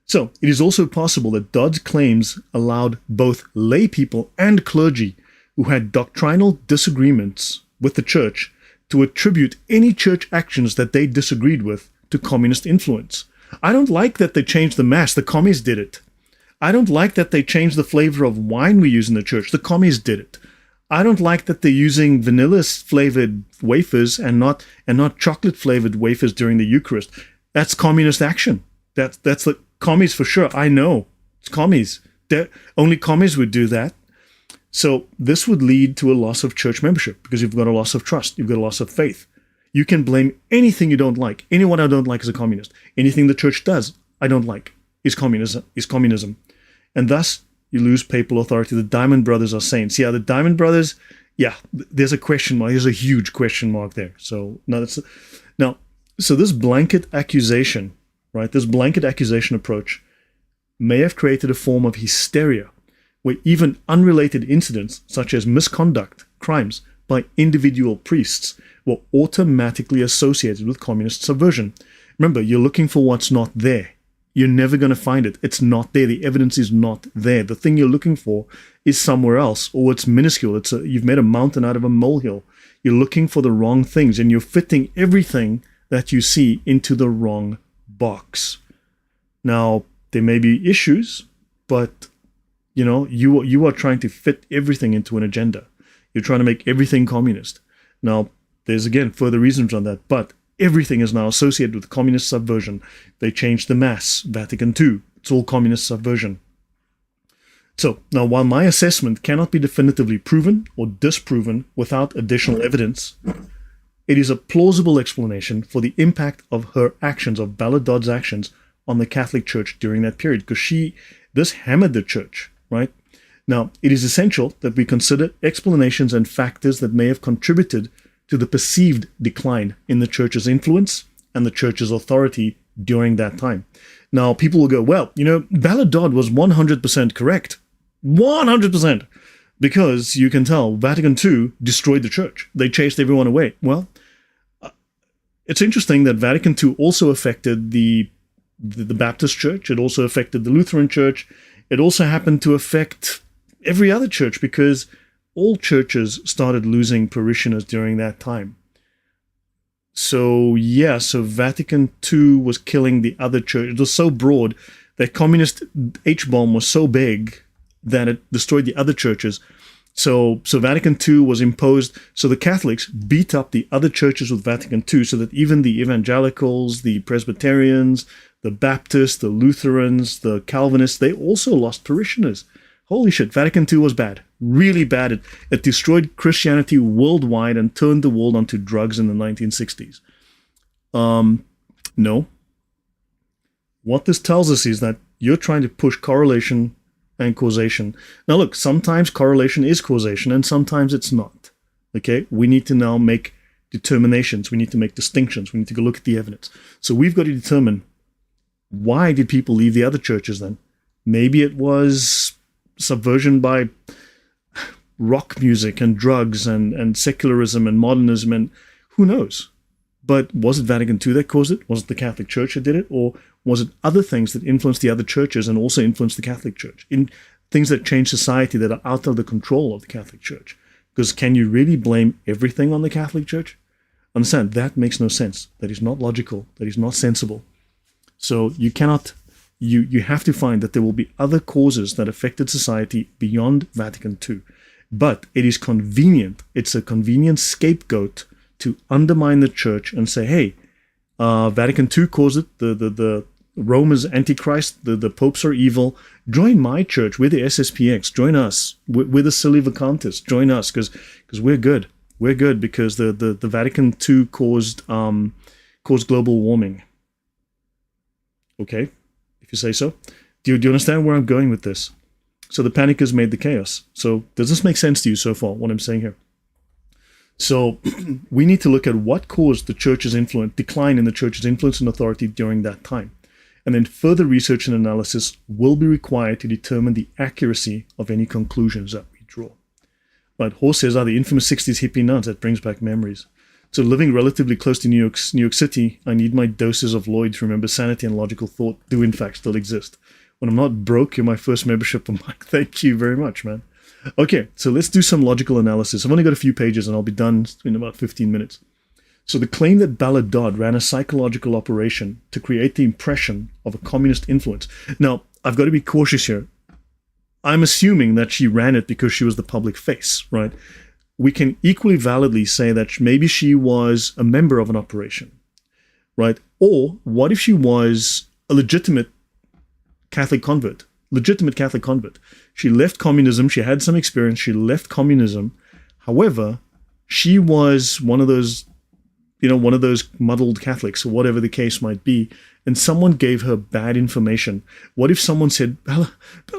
So it is also possible that Dodd's claims allowed both lay people and clergy who had doctrinal disagreements with the church to attribute any church actions that they disagreed with to communist influence. I don't like that they changed the mass. The commies did it. I don't like that they changed the flavor of wine we use in the church. The commies did it. I don't like that they're using vanilla-flavored wafers and not chocolate-flavored wafers during the Eucharist. That's communist action. That's the commies for sure. I know. It's commies. Only commies would do that. So this would lead to a loss of church membership, because you've got a loss of trust. You've got a loss of faith. You can blame anything you don't like. Anyone I don't like is a communist. Anything the church does I don't like is communism. And thus, you lose papal authority. The Diamond Brothers are saints. Yeah, the Diamond Brothers, yeah, there's a question mark. There's a huge question mark there. So so this blanket accusation, right, this blanket accusation approach may have created a form of hysteria where even unrelated incidents, such as misconduct, crimes by individual priests, were automatically associated with communist subversion. Remember, you're looking for what's not there. You're never going to find it. It's not there. The evidence is not there. The thing you're looking for is somewhere else, or it's minuscule. You've made a mountain out of a molehill. You're looking for the wrong things, and you're fitting everything that you see into the wrong box. Now, there may be issues, but you are trying to fit everything into an agenda. You're trying to make everything communist. Now, there's again further reasons on that, but everything is now associated with communist subversion. They changed the Mass, Vatican II. It's all communist subversion. So, now while my assessment cannot be definitively proven or disproven without additional evidence, it is a plausible explanation for the impact of her actions, of Bella Dodd's actions, on the Catholic Church during that period, because this hammered the church, right? Now, it is essential that we consider explanations and factors that may have contributed to the perceived decline in the church's influence and the church's authority during that time. Now, people will go, well, Bella Dodd was 100% correct. 100%! Because you can tell Vatican II destroyed the church. They chased everyone away. Well, it's interesting that Vatican II also affected the Baptist church. It also affected the Lutheran church. It also happened to affect every other church, because all churches started losing parishioners during that time. So Vatican II was killing the other church. It was so broad that communist H-bomb was so big that it destroyed the other churches. So Vatican II was imposed. So the Catholics beat up the other churches with Vatican II, so that even the evangelicals, the Presbyterians, the Baptists, the Lutherans, the Calvinists, they also lost parishioners. Holy shit, Vatican II was bad. Really bad. It destroyed Christianity worldwide and turned the world onto drugs in the 1960s. No. What this tells us is that you're trying to push correlation and causation. Now look, sometimes correlation is causation and sometimes it's not. Okay? We need to now make determinations. We need to make distinctions. We need to go look at the evidence. So we've got to determine, why did people leave the other churches then? Maybe it was subversion by rock music and drugs and secularism and modernism, and who knows? But was it Vatican II that caused it? Was it the Catholic Church that did it? Or was it other things that influenced the other churches and also influenced the Catholic Church? In things that change society that are out of the control of the Catholic Church? Because can you really blame everything on the Catholic Church? Understand, that makes no sense. That is not logical. That is not sensible. So you cannot... You have to find that there will be other causes that affected society beyond Vatican II. But it is convenient. It's a convenient scapegoat to undermine the church and say, hey, Vatican II caused it. The Rome is Antichrist. The popes are evil. Join my church. We're the SSPX. Join us. We're the Silly Vacantis. Join us because we're good. We're good because the Vatican II caused global warming. Okay? If you say so. Do you understand where I'm going with this? So the panickers made the chaos. So does this make sense to you so far, what I'm saying here? So we need to look at what caused the church's decline in the church's influence and authority during that time. And then further research and analysis will be required to determine the accuracy of any conclusions that we draw. But Horse says, the infamous 60s hippie nuns, that brings back memories. So living relatively close to New York City, I need my doses of Lloyd to remember sanity and logical thought do in fact still exist. When I'm not broke, you're my first membership. I'm like, thank you very much, man. Okay, so let's do some logical analysis. I've only got a few pages and I'll be done in about 15 minutes. So the claim that Bella Dodd ran a psychological operation to create the impression of a communist influence. Now, I've got to be cautious here. I'm assuming that she ran it because she was the public face, right? We can equally validly say that maybe she was a member of an operation, right? Or what if she was a legitimate Catholic convert? She left communism. She had some experience. She left communism. However, she was one of those muddled Catholics, or whatever the case might be, and someone gave her bad information. What if someone said, Bella,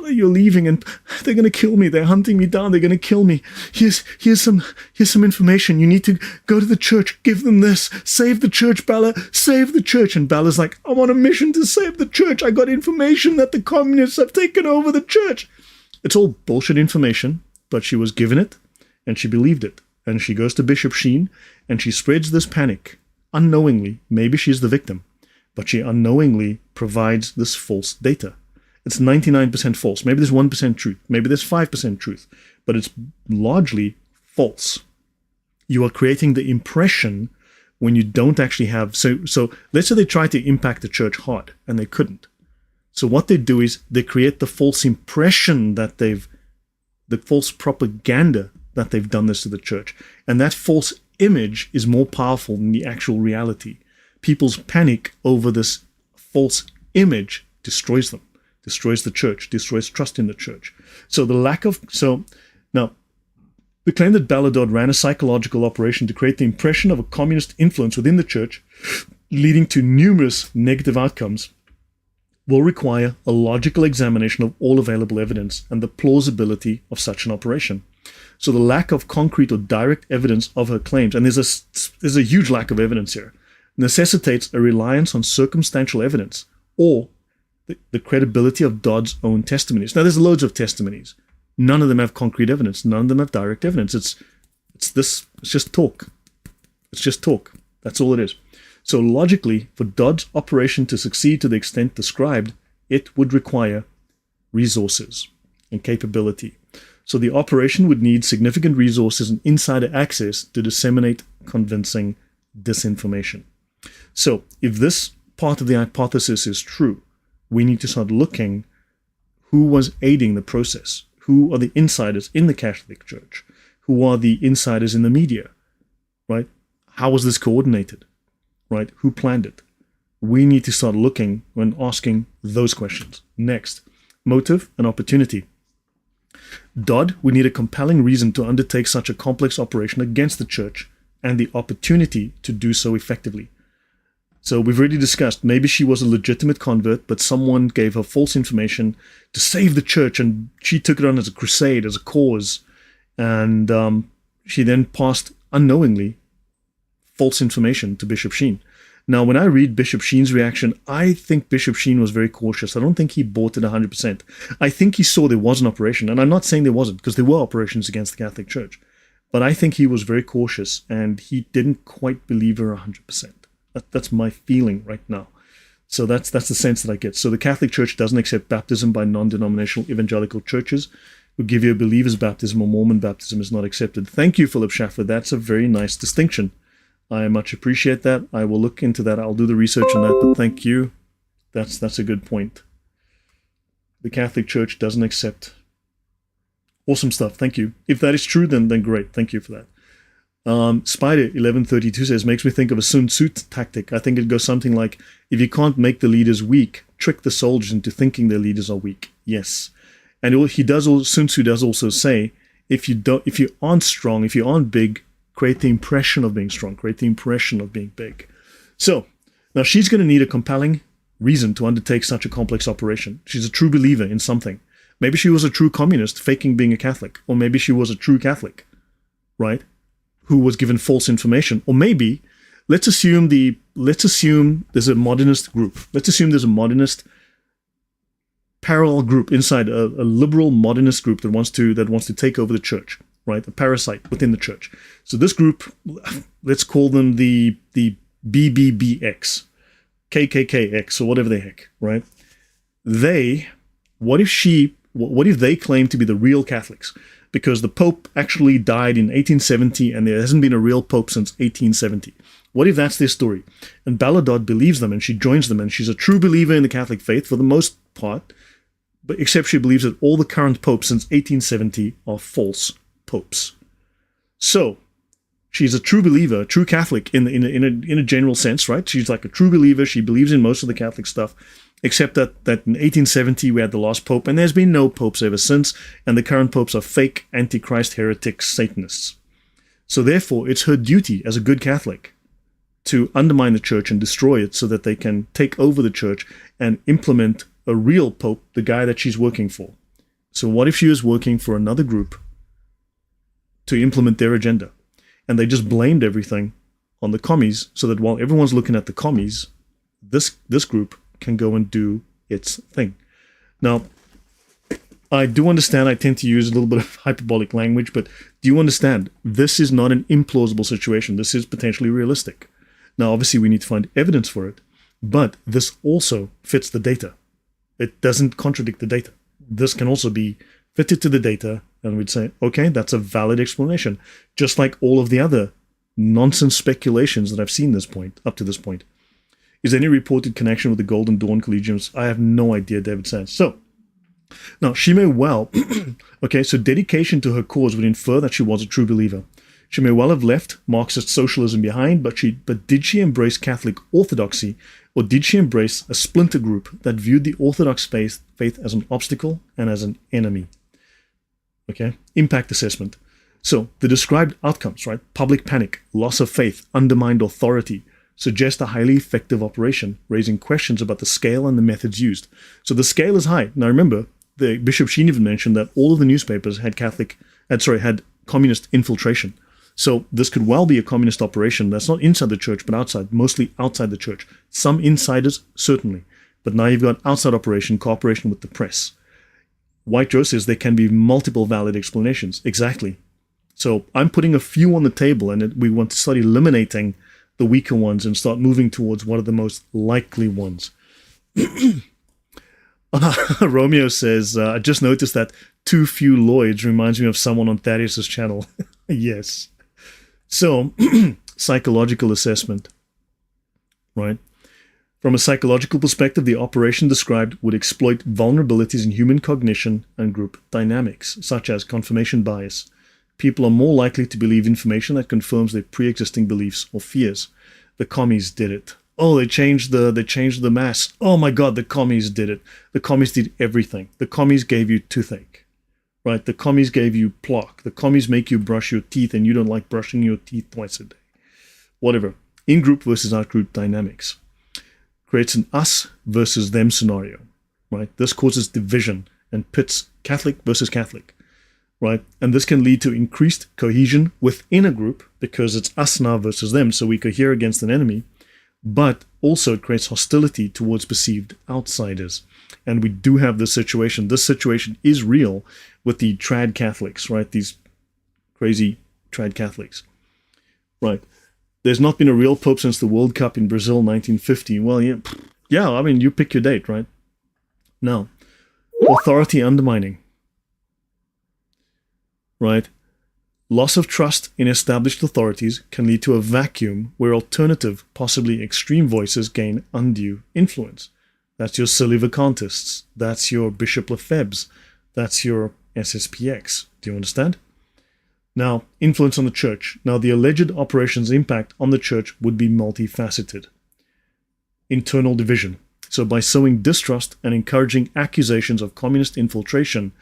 you're leaving and they're going to kill me. They're hunting me down. They're going to kill me. Here's some information. You need to go to the church. Give them this. Save the church, Bella. Save the church. And Bella's like, I'm on a mission to save the church. I got information that the communists have taken over the church. It's all bullshit information, but she was given it and she believed it. And she goes to Bishop Sheen and she spreads this panic unknowingly. Maybe she's the victim, but she unknowingly provides this false data. It's 99% false. Maybe there's 1% truth. Maybe there's 5% truth, but it's largely false. You are creating the impression when you don't actually have. So let's say they tried to impact the church hard and they couldn't. So what they do is they create the false impression that the false propaganda that they've done this to the church. And that false image is more powerful than the actual reality. People's panic over this false image destroys them, destroys the church, destroys trust in the church. Now, the claim that Bella Dodd ran a psychological operation to create the impression of a communist influence within the church, leading to numerous negative outcomes, will require a logical examination of all available evidence and the plausibility of such an operation. So the lack of concrete or direct evidence of her claims, and there's a huge lack of evidence here, necessitates a reliance on circumstantial evidence or the credibility of Dodd's own testimonies. Now, there's loads of testimonies. None of them have concrete evidence. None of them have direct evidence. It's just talk. It's just talk. That's all it is. So logically, for Dodd's operation to succeed to the extent described, it would require resources and capability. So the operation would need significant resources and insider access to disseminate convincing disinformation. So if this part of the hypothesis is true, we need to start looking who was aiding the process. Who are the insiders in the Catholic Church? Who are the insiders in the media? Right? How was this coordinated? Right? Who planned it? We need to start looking when asking those questions. Next, motive and opportunity. Dodd would need a compelling reason to undertake such a complex operation against the church and the opportunity to do so effectively. So we've already discussed, maybe she was a legitimate convert, but someone gave her false information to save the church, and she took it on as a crusade, as a cause, and she then passed unknowingly false information to Bishop Sheen. Now, when I read Bishop Sheen's reaction, I think Bishop Sheen was very cautious. I don't think he bought it 100%. I think he saw there was an operation, and I'm not saying there wasn't, because there were operations against the Catholic Church, but I think he was very cautious, and he didn't quite believe her 100%. That's my feeling right now. So that's the sense that I get. So the Catholic Church doesn't accept baptism by non-denominational evangelical churches who give you a believer's baptism, or Mormon baptism is not accepted. Thank you, Philip Schaffer. That's a very nice distinction. I much appreciate that. I will look into that. I'll do the research on that, but thank you. That's a good point. The Catholic Church doesn't accept. Awesome stuff. Thank you. If that is true, then great. Thank you for that. Spider 1132 says, makes me think of a Sun Tzu tactic. I think it goes something like, if you can't make the leaders weak, trick the soldiers into thinking their leaders are weak. Yes. And Sun Tzu does also say, if you aren't strong, if you aren't big, create the impression of being strong, create the impression of being big. So now she's going to need a compelling reason to undertake such a complex operation. She's a true believer in something. Maybe she was a true communist faking being a Catholic, or maybe she was a true Catholic, right? Who was given false information. Or maybe let's assume there's a modernist group. Let's assume there's a modernist parallel group inside a liberal modernist group that wants to take over the church, right? A parasite within the church. So this group, let's call them the BBBX, KKKX, or whatever the heck, right? What if they claim to be the real Catholics? Because the Pope actually died in 1870 and there hasn't been a real Pope since 1870. What if that's their story? And Bella Dodd believes them and she joins them and she's a true believer in the Catholic faith for the most part, but except she believes that all the current popes since 1870 are false popes. So she's a true believer, true Catholic in a general sense, right? She's like a true believer. She believes in most of the Catholic stuff, except that in 1870 we had the last pope, and there's been no popes ever since, and the current popes are fake, antichrist, heretics, Satanists. So therefore, it's her duty as a good Catholic to undermine the church and destroy it so that they can take over the church and implement a real pope, the guy that she's working for. So what if she was working for another group to implement their agenda? And they just blamed everything on the commies so that while everyone's looking at the commies, this group can go and do its thing. Now, I do understand I tend to use a little bit of hyperbolic language, but do you understand? This is not an implausible situation. This is potentially realistic. Now, obviously, we need to find evidence for it, but this also fits the data. It doesn't contradict the data. This can also be fitted to the data, and we'd say, okay, that's a valid explanation, just like all of the other nonsense speculations that I've seen up to this point. Is there any reported connection with the Golden Dawn Collegiums? I have no idea, David says. So, now, she may well, okay, so dedication to her cause would infer that she was a true believer. She may well have left Marxist socialism behind, but did she embrace Catholic orthodoxy, or did she embrace a splinter group that viewed the Orthodox faith as an obstacle and as an enemy? Okay, impact assessment. So the described outcomes, right? Public panic, loss of faith, undermined authority, suggest a highly effective operation, raising questions about the scale and the methods used. So the scale is high. Now remember, the Bishop Sheen even mentioned that all of the newspapers had communist infiltration. So this could well be a communist operation that's not inside the church, but outside, mostly outside the church. Some insiders, certainly. But now you've got outside operation, cooperation with the press. White Joe says there can be multiple valid explanations. Exactly. So I'm putting a few on the table, and we want to start eliminating the weaker ones and start moving towards what are the most likely ones. Romeo says, I just noticed that too few Lloyds reminds me of someone on Thaddeus's channel. Yes. So, psychological assessment, right? From a psychological perspective, the operation described would exploit vulnerabilities in human cognition and group dynamics, such as confirmation bias. People are more likely to believe information that confirms their pre-existing beliefs or fears. The commies did it. Oh, they changed the mass. Oh my God, the commies did it. The commies did everything. The commies gave you toothache. Right, the commies gave you plaque. The commies make you brush your teeth and you don't like brushing your teeth twice a day. Whatever. In-group versus out-group dynamics. Creates an us versus them scenario. Right, this causes division and pits Catholic versus Catholic. Right, and this can lead to increased cohesion within a group because it's us now versus them, so we cohere against an enemy. But also it creates hostility towards perceived outsiders. And we do have this situation. This situation is real with the trad Catholics, right? These crazy trad Catholics, right? There's not been a real pope since the World Cup in Brazil, 1950. Well, yeah. I mean, you pick your date, right? Now, authority undermining, right? Loss of trust in established authorities can lead to a vacuum where alternative, possibly extreme voices gain undue influence. That's your silly vacantists. That's your Bishop Lefebvre's. That's your SSPX. Do you understand? Now, influence on the church. Now, the alleged operation's impact on the church would be multifaceted. Internal division. So by sowing distrust and encouraging accusations of communist infiltration,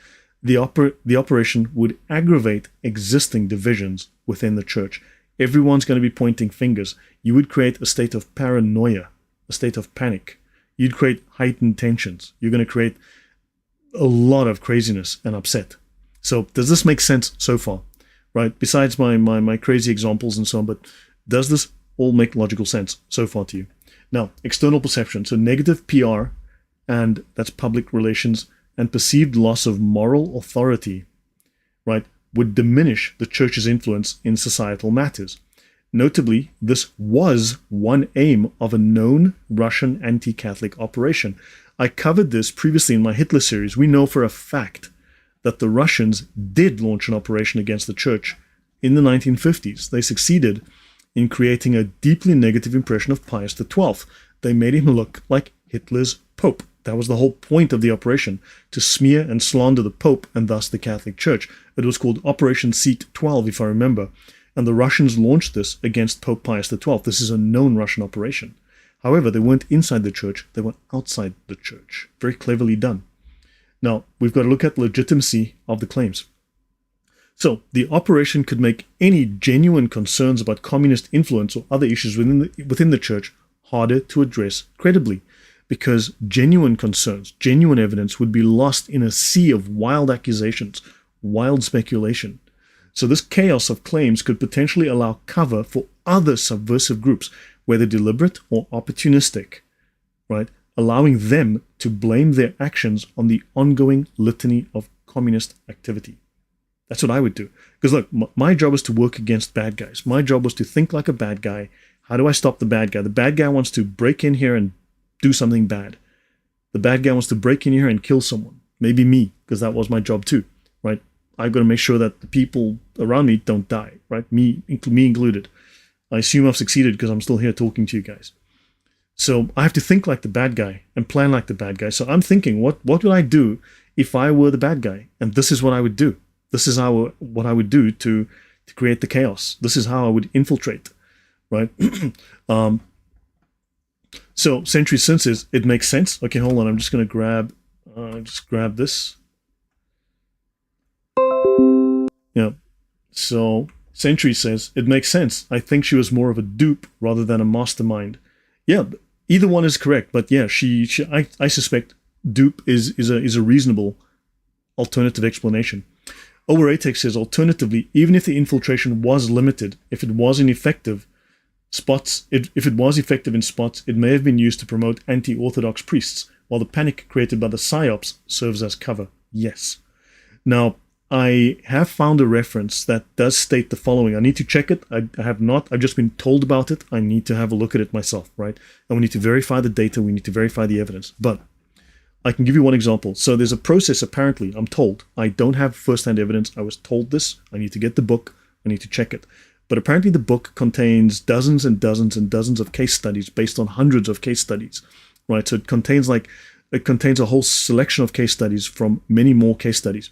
the operation would aggravate existing divisions within the church. Everyone's going to be pointing fingers. You would create a state of paranoia, a state of panic. You'd create heightened tensions. You're going to create a lot of craziness and upset. So does this make sense so far? Right? Besides my crazy examples and so on, but does this all make logical sense so far to you. Now, external perception. So negative PR, and that's public relations, and perceived loss of moral authority, right, would diminish the church's influence in societal matters. Notably, this was one aim of a known Russian anti-Catholic operation. I covered this previously in my Hitler series. We know for a fact that the Russians did launch an operation against the church in the 1950s. They succeeded in creating a deeply negative impression of Pius XII. They made him look like Hitler's Pope. That was the whole point of the operation, to smear and slander the Pope and thus the Catholic Church. It was called Operation Seat 12, if I remember. And the Russians launched this against Pope Pius XII. This is a known Russian operation. However, they weren't inside the church, they were outside the church. Very cleverly done. Now, we've got to look at legitimacy of the claims. So, the operation could make any genuine concerns about communist influence or other issues within the church harder to address credibly, because genuine concerns, genuine evidence would be lost in a sea of wild accusations, wild speculation. So this chaos of claims could potentially allow cover for other subversive groups, whether deliberate or opportunistic, right? Allowing them to blame their actions on the ongoing litany of communist activity. That's what I would do. Because look, my job was to work against bad guys. My job was to think like a bad guy. How do I stop the bad guy? The bad guy wants to break in here and do something bad. The bad guy wants to break in here and kill someone. Maybe me, because that was my job too, right? I've got to make sure that the people around me don't die, right? Me included. I assume I've succeeded because I'm still here talking to you guys. So I have to think like the bad guy and plan like the bad guy. So I'm thinking, what would I do if I were the bad guy? And this is what I would do. This is what I would do to create the chaos. This is how I would infiltrate, right? So Century Sin says, it makes sense. Okay, hold on. I'm just going to grab this. Yeah. So Century says, it makes sense. I think she was more of a dupe rather than a mastermind. Yeah, either one is correct. But yeah, I suspect dupe is a reasonable alternative explanation. Overatex says, alternatively, even if the infiltration was limited, if it was effective in spots, it may have been used to promote anti-orthodox priests, while the panic created by the psyops serves as cover. Yes. Now, I have found a reference that does state the following. I need to check it. I have not. I've just been told about it. I need to have a look at it myself, right? And we need to verify the data. We need to verify the evidence. But I can give you one example. So there's a process, apparently, I'm told. I don't have first-hand evidence. I was told this. I need to get the book. I need to check it. But apparently the book contains dozens and dozens and dozens of case studies based on hundreds of case studies, right? So it contains a whole selection of case studies from many more case studies.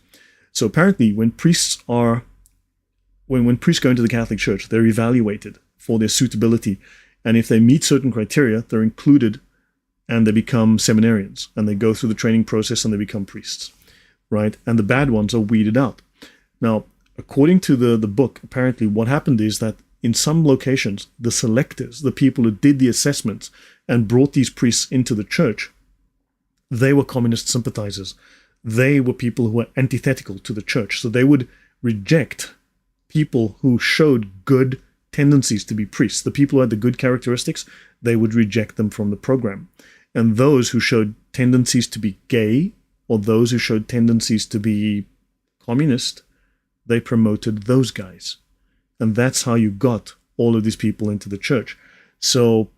So apparently when priests go into the Catholic Church, they're evaluated for their suitability. And if they meet certain criteria, they're included and they become seminarians, and they go through the training process and they become priests, right? And the bad ones are weeded out. Now, according to the book, apparently what happened is that in some locations, the selectors, the people who did the assessments and brought these priests into the church, they were communist sympathizers. They were people who were antithetical to the church. So they would reject people who showed good tendencies to be priests. The people who had the good characteristics, they would reject them from the program. And those who showed tendencies to be gay, or those who showed tendencies to be communist, they promoted those guys. And that's how you got all of these people into the church. So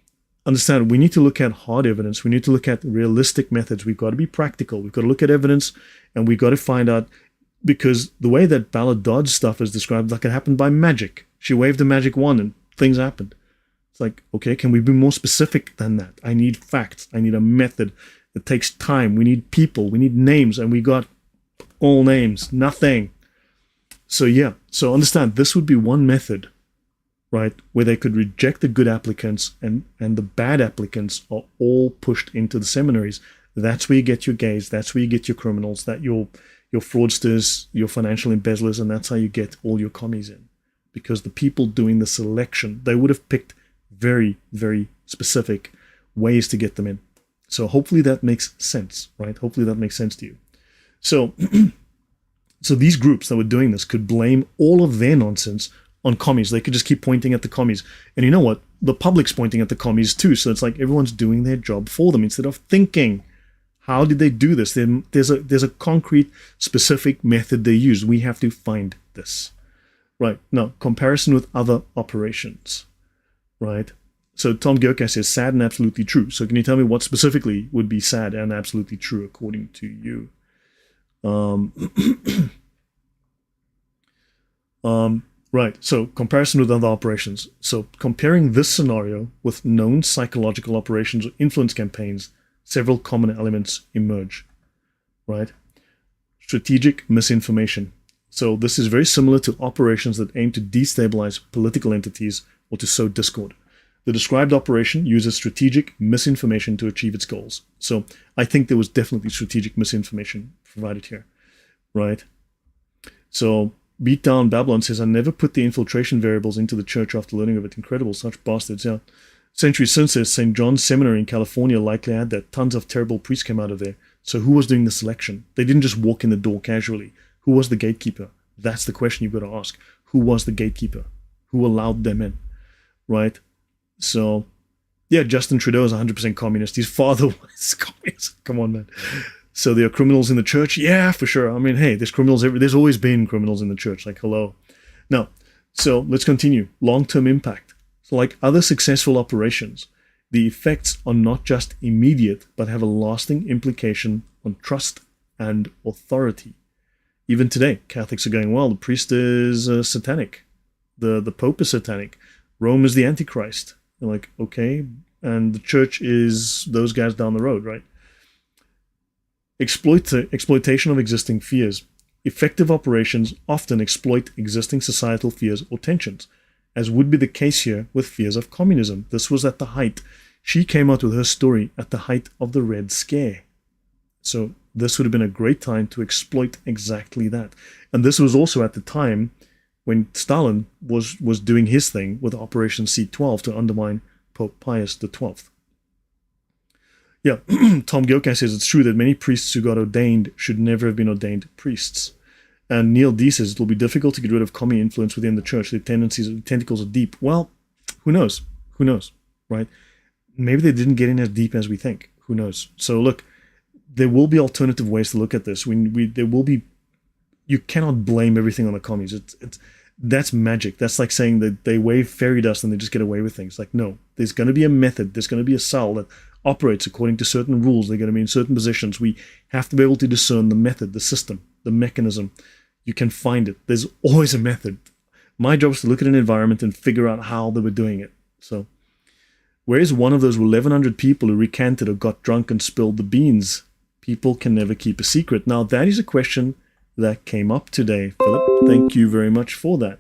understand, we need to look at hard evidence. We need to look at realistic methods. We've got to be practical. We've got to look at evidence, and we've got to find out, because the way that Bella Dodd stuff is described, like it happened by magic. She waved a magic wand and things happened. It's like, okay, can we be more specific than that? I need facts. I need a method. It takes time. We need people. We need names, and we got all names. Nothing. So yeah, so understand, this would be one method, right, where they could reject the good applicants and the bad applicants are all pushed into the seminaries. That's where you get your gays, that's where you get your criminals, that your fraudsters, your financial embezzlers, and that's how you get all your commies in. Because the people doing the selection, they would have picked very, very specific ways to get them in. So hopefully that makes sense, right? Hopefully that makes sense to you. So So these groups that were doing this could blame all of their nonsense on commies. They could just keep pointing at the commies. And you know what? the public's pointing at the commies too. So it's like everyone's doing their job for them instead of thinking, how did they do this? There's a concrete, specific method they use. We have to find this. Right. Now, comparison with other operations. Right. So Tom Gurka says sad and absolutely true. So can you tell me what specifically would be sad and absolutely true according to you? Right. So comparison with other operations. So comparing this scenario with known psychological operations or influence campaigns, several common elements emerge. Right. Strategic misinformation. So this is very similar to operations that aim to destabilize political entities or to sow discord. The described operation uses strategic misinformation to achieve its goals. So I think there was definitely strategic misinformation provided here, right? So Beatdown Babylon says, I never put the infiltration variables into the church after learning of it. Incredible, such bastards, yeah. Century Sin says, St. John's Seminary in California likely had that. Tons of terrible priests came out of there. So who was doing the selection? They didn't just walk in the door casually. Who was the gatekeeper? That's the question you've got to ask. Who was the gatekeeper? Who allowed them in, right? So, yeah, Justin Trudeau is 100% communist. His father was communist. Come on, man. So there are criminals in the church? Yeah, for sure. I mean, hey, there's criminals there's always been criminals in the church. Like, hello. Now, so let's continue. Long-term impact. So like other successful operations, the effects are not just immediate, but have a lasting implication on trust and authority. Even today, Catholics are going, well, the priest is satanic. The Pope is satanic. Rome is the Antichrist. They're like, okay, and the church is those guys down the road, right? Exploitation of existing fears. Effective operations often exploit existing societal fears or tensions, as would be the case here with fears of communism. This was at the height. She came out with her story at the height of the Red Scare. So this would have been a great time to exploit exactly that. And this was also at the time when Stalin was doing his thing with Operation C-12 to undermine Pope Pius XII. Yeah, Tom Gilkay says it's true that many priests who got ordained should never have been ordained priests. And Neil D says it will be difficult to get rid of commie influence within the church. The tentacles are deep. Well, who knows? Who knows, right? Maybe they didn't get in as deep as we think. Who knows? So look, there will be alternative ways to look at this. There will be. You cannot blame everything on the commies. That's magic. That's like saying that they wave fairy dust and they just get away with things. Like, no, there's going to be a method. There's going to be a cell that operates according to certain rules. They're going to be in certain positions. We have to be able to discern the method, the system, the mechanism. You can find it. There's always a method. My job is to look at an environment and figure out how they were doing it. So, where is one of those 1,100 people who recanted or got drunk and spilled the beans? People can never keep a secret. Now, that is a question that came up today, Philip. Thank you very much for that.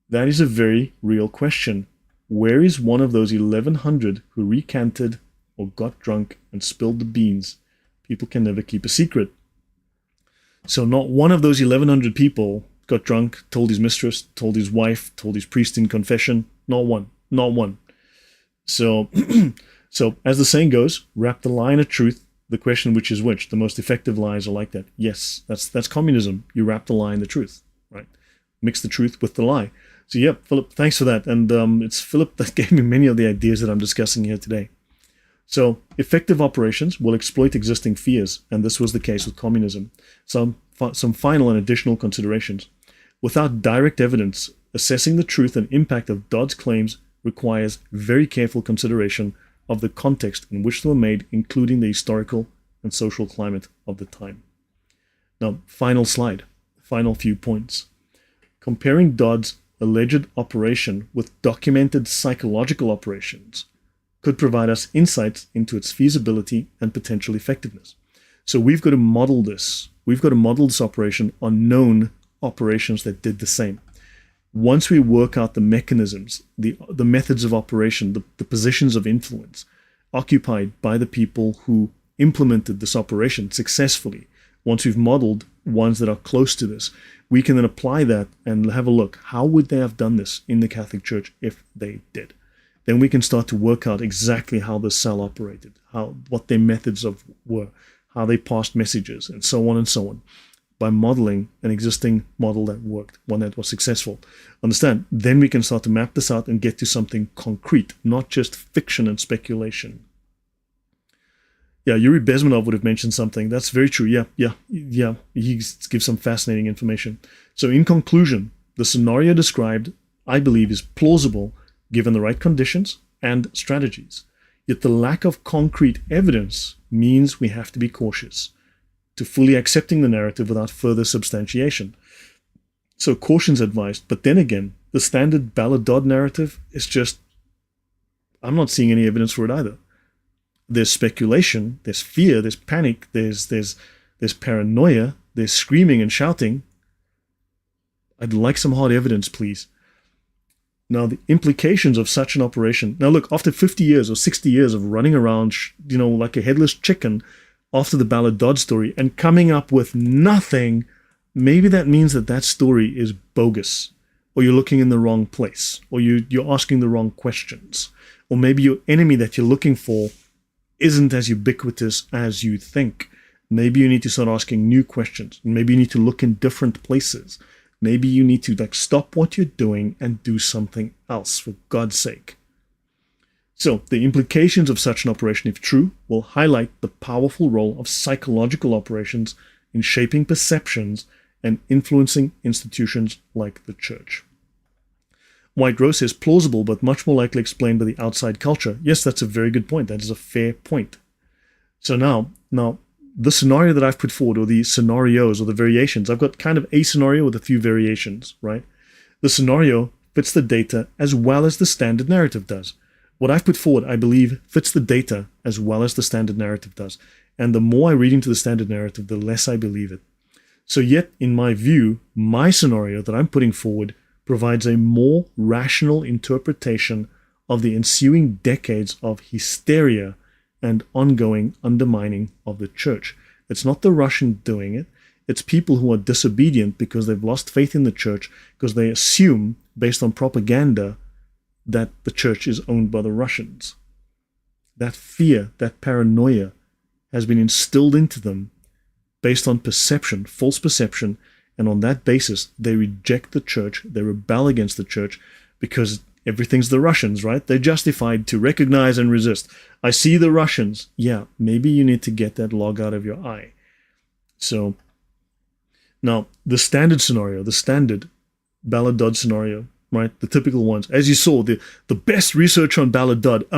That is a very real question. Where is one of those 1,100 who recanted or got drunk and spilled the beans? People can never keep a secret. So not one of those 1,100 people got drunk, told his mistress, told his wife, told his priest in confession. Not one. Not one. So, so as the saying goes, wrap the lie in a truth. The question, which is which? The most effective lies are like that. Yes, that's communism. You wrap the lie in the truth, right? Mix the truth with the lie. So yeah, Philip, thanks for that. And it's Philip that gave me many of the ideas that I'm discussing here today. So effective operations will exploit existing fears, and this was the case with communism. Some final and additional considerations. Without direct evidence, assessing the truth and impact of Dodd's claims requires very careful consideration of the context in which they were made, including the historical and social climate of the time. Now, final slide, final few points. Comparing Dodd's alleged operation with documented psychological operations could provide us insights into its feasibility and potential effectiveness. So we've got to model this. We've got to model this operation on known operations that did the same. Once we work out the mechanisms, the methods of operation, the positions of influence occupied by the people who implemented this operation successfully, once we've modeled ones that are close to this, we can then apply that and have a look. How would they have done this in the Catholic Church if they did? Then we can start to work out exactly how the cell operated, what their methods were, how they passed messages, and so on and so on. by modeling an existing model that worked, one that was successful. Understand? Then we can start to map this out and get to something concrete, not just fiction and speculation. Yeah, Yuri Bezmenov would have mentioned something. That's very true. Yeah. He gives some fascinating information. So in conclusion, the scenario described, I believe, is plausible given the right conditions and strategies. Yet the lack of concrete evidence means we have to be cautious to fully accepting the narrative without further substantiation. So caution's advised. But then again, the standard Bella Dodd narrative is just, I'm not seeing any evidence for it either. There's speculation, there's fear, there's panic, there's paranoia, there's screaming and shouting. I'd like some hard evidence, please. Now, the implications of such an operation. Now, look, after 50 years or 60 years of running around, like a headless chicken after the Bella Dodd story and coming up with nothing, maybe that means that story is bogus, or you're looking in the wrong place, or you're asking the wrong questions, or maybe your enemy that you're looking for isn't as ubiquitous as you think. Maybe you need to start asking new questions. Maybe you need to look in different places. Maybe you need to stop what you're doing and do something else, for God's sake. So the implications of such an operation, if true, will highlight the powerful role of psychological operations in shaping perceptions and influencing institutions like the church. White Rose is plausible, but much more likely explained by the outside culture. Yes, that's a very good point. That is a fair point. So now, the scenario that I've put forward, or the scenarios or the variations, I've got kind of a scenario with a few variations, right? The scenario fits the data as well as the standard narrative does. What I've put forward, I believe, fits the data as well as the standard narrative does. And the more I read into the standard narrative, the less I believe it. So yet, in my view, my scenario that I'm putting forward provides a more rational interpretation of the ensuing decades of hysteria and ongoing undermining of the church. It's not the Russian doing it. It's people who are disobedient because they've lost faith in the church, because they assume, based on propaganda, that the church is owned by the Russians. That fear, that paranoia has been instilled into them based on perception, false perception, and on that basis, they reject the church, they rebel against the church, because everything's the Russians, right? They're justified to recognize and resist. I see the Russians. Yeah, maybe you need to get that log out of your eye. So, now, the standard scenario, the standard Bella Dodd scenario, right? The typical ones. As you saw, the best research on Bella Dodd,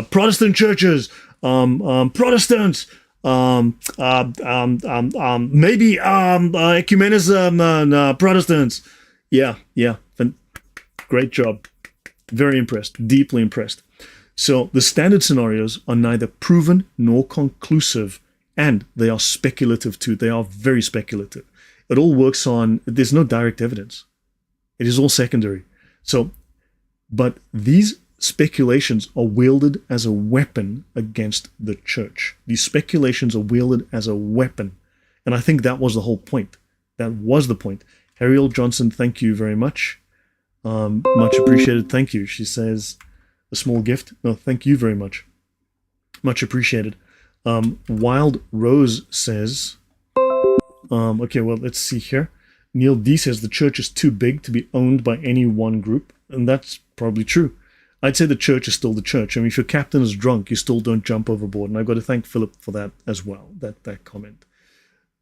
Protestant churches, Protestants, maybe ecumenism, Protestants. Yeah, great job. Very impressed, deeply impressed. So the standard scenarios are neither proven nor conclusive, and they are speculative too. They are very speculative. It all works on, there's no direct evidence. It is all secondary. So, but these speculations are wielded as a weapon against the church. These speculations are wielded as a weapon. And I think that was the whole point. That was the point. Harriel Johnson, thank you very much. Much appreciated. Thank you. She says, a small gift. No, thank you very much. Much appreciated. Wild Rose says, okay, well, let's see here. Neil D says the church is too big to be owned by any one group. And that's probably true. I'd say the church is still the church. I mean, if your captain is drunk, you still don't jump overboard. And I've got to thank Philip for that as well, that comment.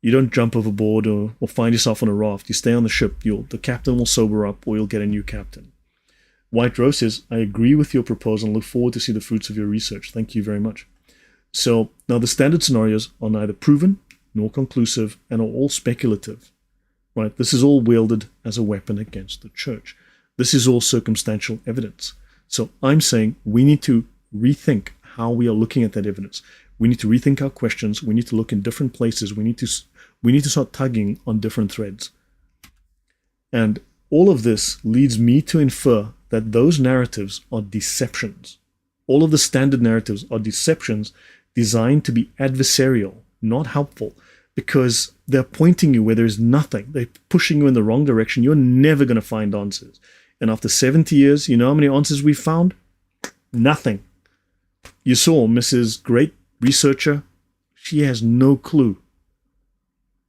You don't jump overboard or find yourself on a raft. You stay on the ship. The captain will sober up, or you'll get a new captain. White Rose says, I agree with your proposal and look forward to see the fruits of your research. Thank you very much. So now the standard scenarios are neither proven nor conclusive and are all speculative. Right? This is all wielded as a weapon against the church. This is all circumstantial evidence. So I'm saying we need to rethink how we are looking at that evidence. We need to rethink our questions. We need to look in different places. We need to start tugging on different threads. And all of this leads me to infer that those narratives are deceptions. All of the standard narratives are deceptions designed to be adversarial, not helpful, because they're pointing you where there's nothing. They're pushing you in the wrong direction. You're never going to find answers. And after 70 years, you know how many answers we found? Nothing. You saw Mrs. Great Researcher She has no clue.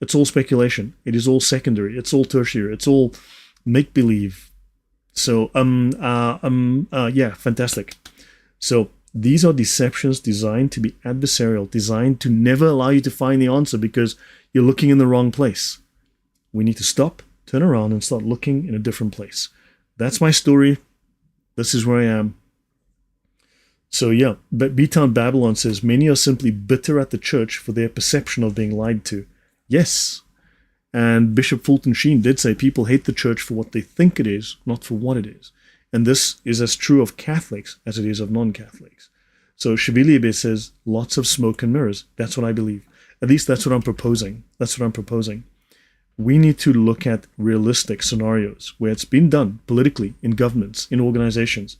It's all speculation. It is all secondary. It's all tertiary. It's all make-believe. So, yeah, fantastic. So these are deceptions designed to be adversarial, designed to never allow you to find the answer because you're looking in the wrong place. We need to stop, turn around, and start looking in a different place. That's my story. This is where I am. So yeah, B-Town Babylon says, many are simply bitter at the church for their perception of being lied to. Yes. And Bishop Fulton Sheen did say people hate the church for what they think it is, not for what it is. And this is as true of Catholics as it is of non-Catholics. So Shabiliebe says, lots of smoke and mirrors. That's what I believe. At least that's what I'm proposing. That's what I'm proposing. We need to look at realistic scenarios where it's been done politically, in governments, in organizations.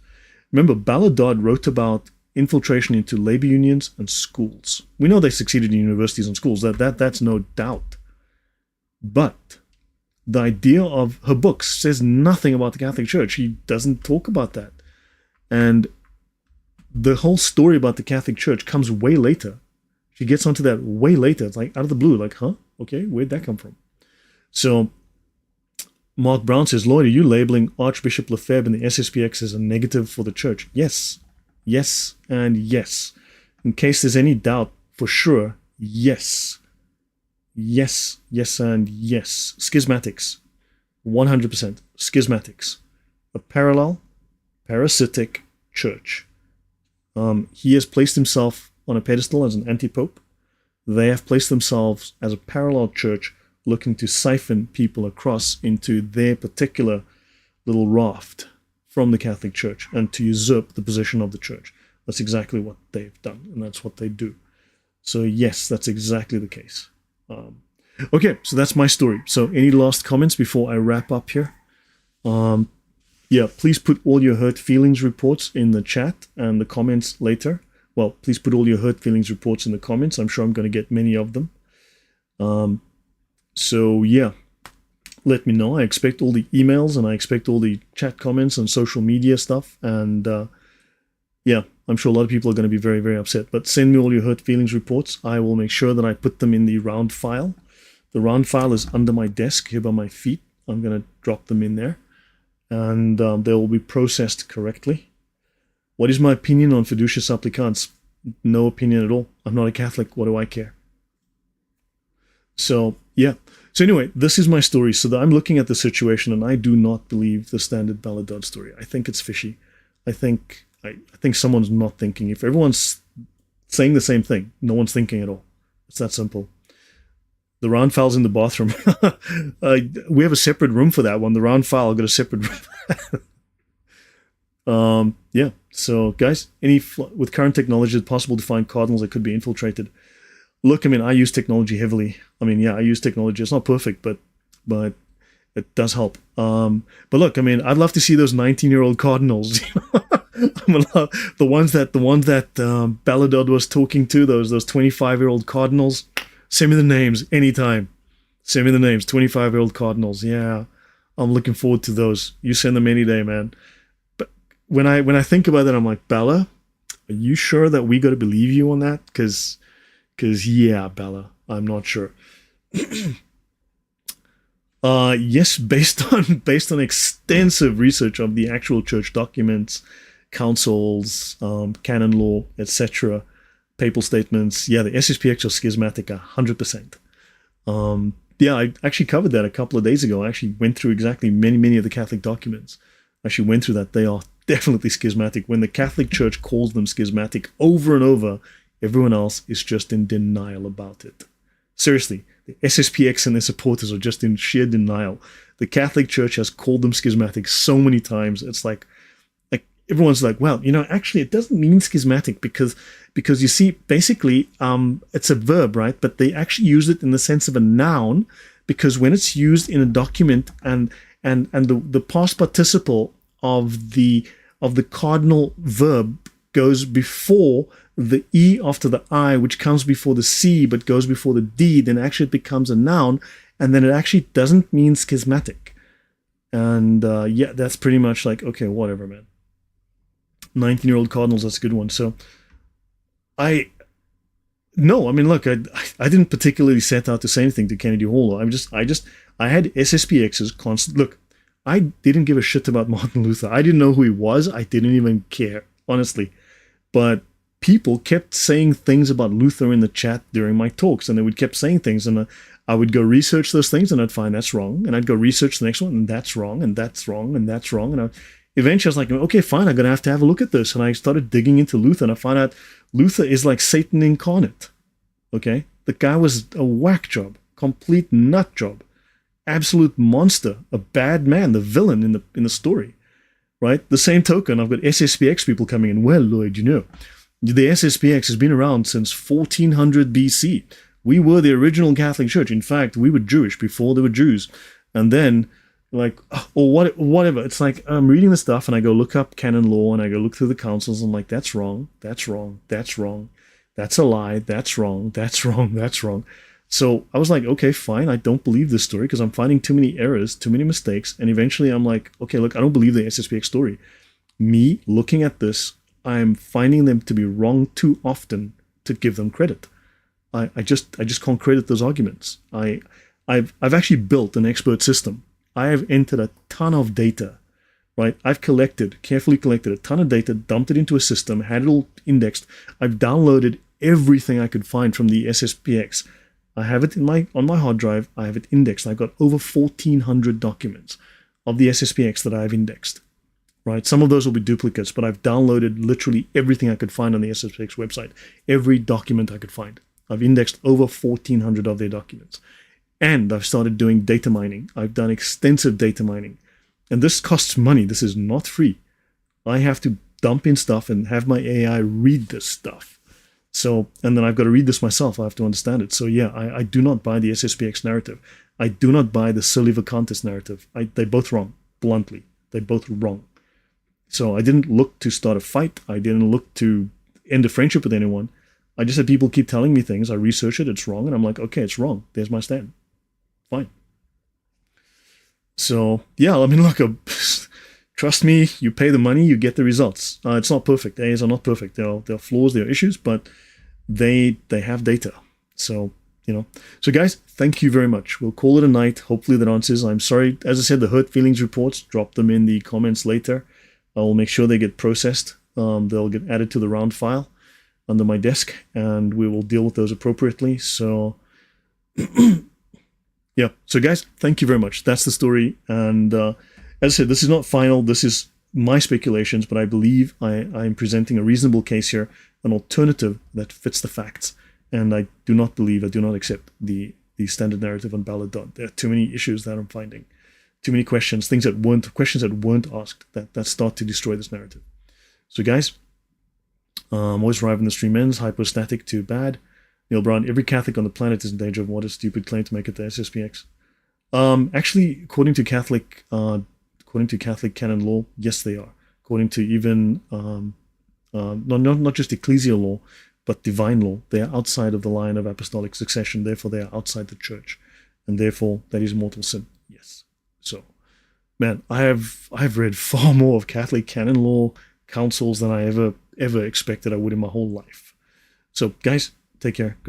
Remember, Bella Dodd wrote about infiltration into labor unions and schools. We know they succeeded in universities and schools. That's no doubt. But the idea of her books says nothing about the Catholic Church. She doesn't talk about that. And the whole story about the Catholic Church comes way later. She gets onto that way later. It's like out of the blue, like, huh? Okay, where'd that come from? So Mark Brown says, Lloyd, are you labeling Archbishop Lefebvre and the SSPX as a negative for the church? Yes. Yes and yes. In case there's any doubt, for sure, yes. Yes, yes, and yes. Schismatics. 100%. Schismatics. A parallel, parasitic church. He has placed himself on a pedestal as an anti-pope. They have placed themselves as a parallel church looking to siphon people across into their particular little raft from the Catholic Church and to usurp the position of the church. That's exactly what they've done, and that's what they do. So yes, that's exactly the case. Okay, so that's my story. So any last comments before I wrap up here? Yeah, please put all your hurt feelings reports in the chat and the comments later. Well, please put all your hurt feelings reports in the comments. I'm sure I'm going to get many of them. So yeah, let me know. I expect all the emails and I expect all the chat comments and social media stuff. And yeah, I'm sure a lot of people are going to be very, very upset. But send me all your hurt feelings reports. I will make sure that I put them in the round file. The round file is under my desk here by my feet. I'm going to drop them in there. And they will be processed correctly. What is my opinion on fiducia supplicans? No opinion at all. I'm not a Catholic. What do I care? So, yeah. So anyway, this is my story. So that I'm looking at the situation and I do not believe the standard Bella Dodd story. I think it's fishy. I think someone's not thinking. If everyone's saying the same thing, no one's thinking at all. It's that simple. The round file's in the bathroom. We have a separate room for that one. The round file, I've got a separate room. Yeah. So, guys, with current technology, it's possible to find cardinals that could be infiltrated. Look, I mean, I use technology heavily. I mean, yeah, I use technology. It's not perfect, but it does help. But look, I mean, I'd love to see those 19-year-old cardinals. The ones that Bella Dodd was talking to, those 25-year-old cardinals. Send me the names anytime. Send me the names, 25-year-old cardinals. Yeah, I'm looking forward to those. You send them any day, man. But when I think about that, I'm like, Bella, are you sure that we got to believe you on that? Because yeah, Bella, I'm not sure. Yes, based on extensive research of the actual church documents, councils, canon law, etc., papal statements, yeah, the SSPX are schismatic 100%. Yeah, I actually covered that a couple of days ago. I actually went through exactly many of the Catholic documents. I actually went through that. They are definitely schismatic. When the Catholic Church calls them schismatic over and over, everyone else is just in denial about it. Seriously, the SSPX and their supporters are just in sheer denial. The Catholic Church has called them schismatic so many times. It's like everyone's like, well, actually it doesn't mean schismatic because you see, basically, it's a verb, right? But they actually use it in the sense of a noun because when it's used in a document and the past participle of the cardinal verb goes before the E after the I, which comes before the C but goes before the D, then actually it becomes a noun, and then it actually doesn't mean schismatic. And yeah, that's pretty much like, okay, whatever, man. 19-year-old cardinals, that's a good one. So No, I mean, look, I didn't particularly set out to say anything to Kennedy Hall. I had SSPX's constant. Look, I didn't give a shit about Martin Luther. I didn't know who he was. I didn't even care, honestly. But people kept saying things about Luther in the chat during my talks, and they would kept saying things, and I would go research those things, and I'd find that's wrong, and I'd go research the next one, and that's wrong, and that's wrong, and that's wrong, and eventually I was like, okay, fine, I'm gonna have to have a look at this, and I started digging into Luther, and I found out Luther is like Satan incarnate. Okay, the guy was a whack job, complete nut job, absolute monster, a bad man, the villain in the story, right? The same token, I've got SSPX people coming in. Well, Lloyd, you know, the SSPX has been around since 1400 BC. We were the original Catholic Church. In fact, we were Jewish before there were Jews. And then, like, or whatever. It's like I'm reading the stuff and I go look up canon law and I go look through the councils and I'm like, that's wrong, that's wrong, that's wrong, that's a lie, that's wrong, that's wrong, that's wrong. So I was like, okay, fine, I don't believe this story because I'm finding too many errors, too many mistakes. And eventually I'm like, okay, look, I don't believe the SSPX story. Me looking at this, I'm finding them to be wrong too often to give them credit. I just can't credit those arguments. I've actually built an expert system. I have entered a ton of data, right? I've carefully collected a ton of data, dumped it into a system, had it all indexed. I've downloaded everything I could find from the SSPX. I have it on my hard drive. I have it indexed. I've got over 1,400 documents of the SSPX that I've indexed. Right, some of those will be duplicates, but I've downloaded literally everything I could find on the SSPX website, every document I could find. I've indexed over 1,400 of their documents. And I've started doing data mining. I've done extensive data mining. And this costs money. This is not free. I have to dump in stuff and have my AI read this stuff. So, and then I've got to read this myself. I have to understand it. So yeah, I do not buy the SSPX narrative. I do not buy the Silly Vacantis narrative. They're both wrong, bluntly. They're both wrong. So I didn't look to start a fight. I didn't look to end a friendship with anyone. I just had people keep telling me things. I research it. It's wrong. And I'm like, okay, it's wrong. There's my stand. Fine. So, yeah, I mean, look, trust me, you pay the money, you get the results. It's not perfect. AAs are not perfect. There are flaws, there are issues, but they have data. So, you know. So, guys, thank you very much. We'll call it a night. Hopefully that answers. I'm sorry. As I said, the hurt feelings reports, drop them in the comments later. I'll make sure they get processed. They'll get added to the round file under my desk, and we will deal with those appropriately. So, yeah. So, guys, thank you very much. That's the story. And as I said, this is not final. This is my speculations, but I believe I'm presenting a reasonable case here, an alternative that fits the facts. And I do not accept the standard narrative on Bella Dodd. There are too many issues that I'm finding. Too many questions, questions that weren't asked that start to destroy this narrative. So, guys, always arrive when the stream ends. Hypostatic, too bad. Neil Brown, every Catholic on the planet is in danger of what a stupid claim to make it the SSPX. Actually, according to Catholic canon law, yes, they are. According to even not just ecclesial law, but divine law, they are outside of the line of apostolic succession. Therefore, they are outside the church, and therefore that is mortal sin. Yes. So, man, I have read far more of Catholic canon law councils than I ever expected I would in my whole life. So, guys, take care. Good.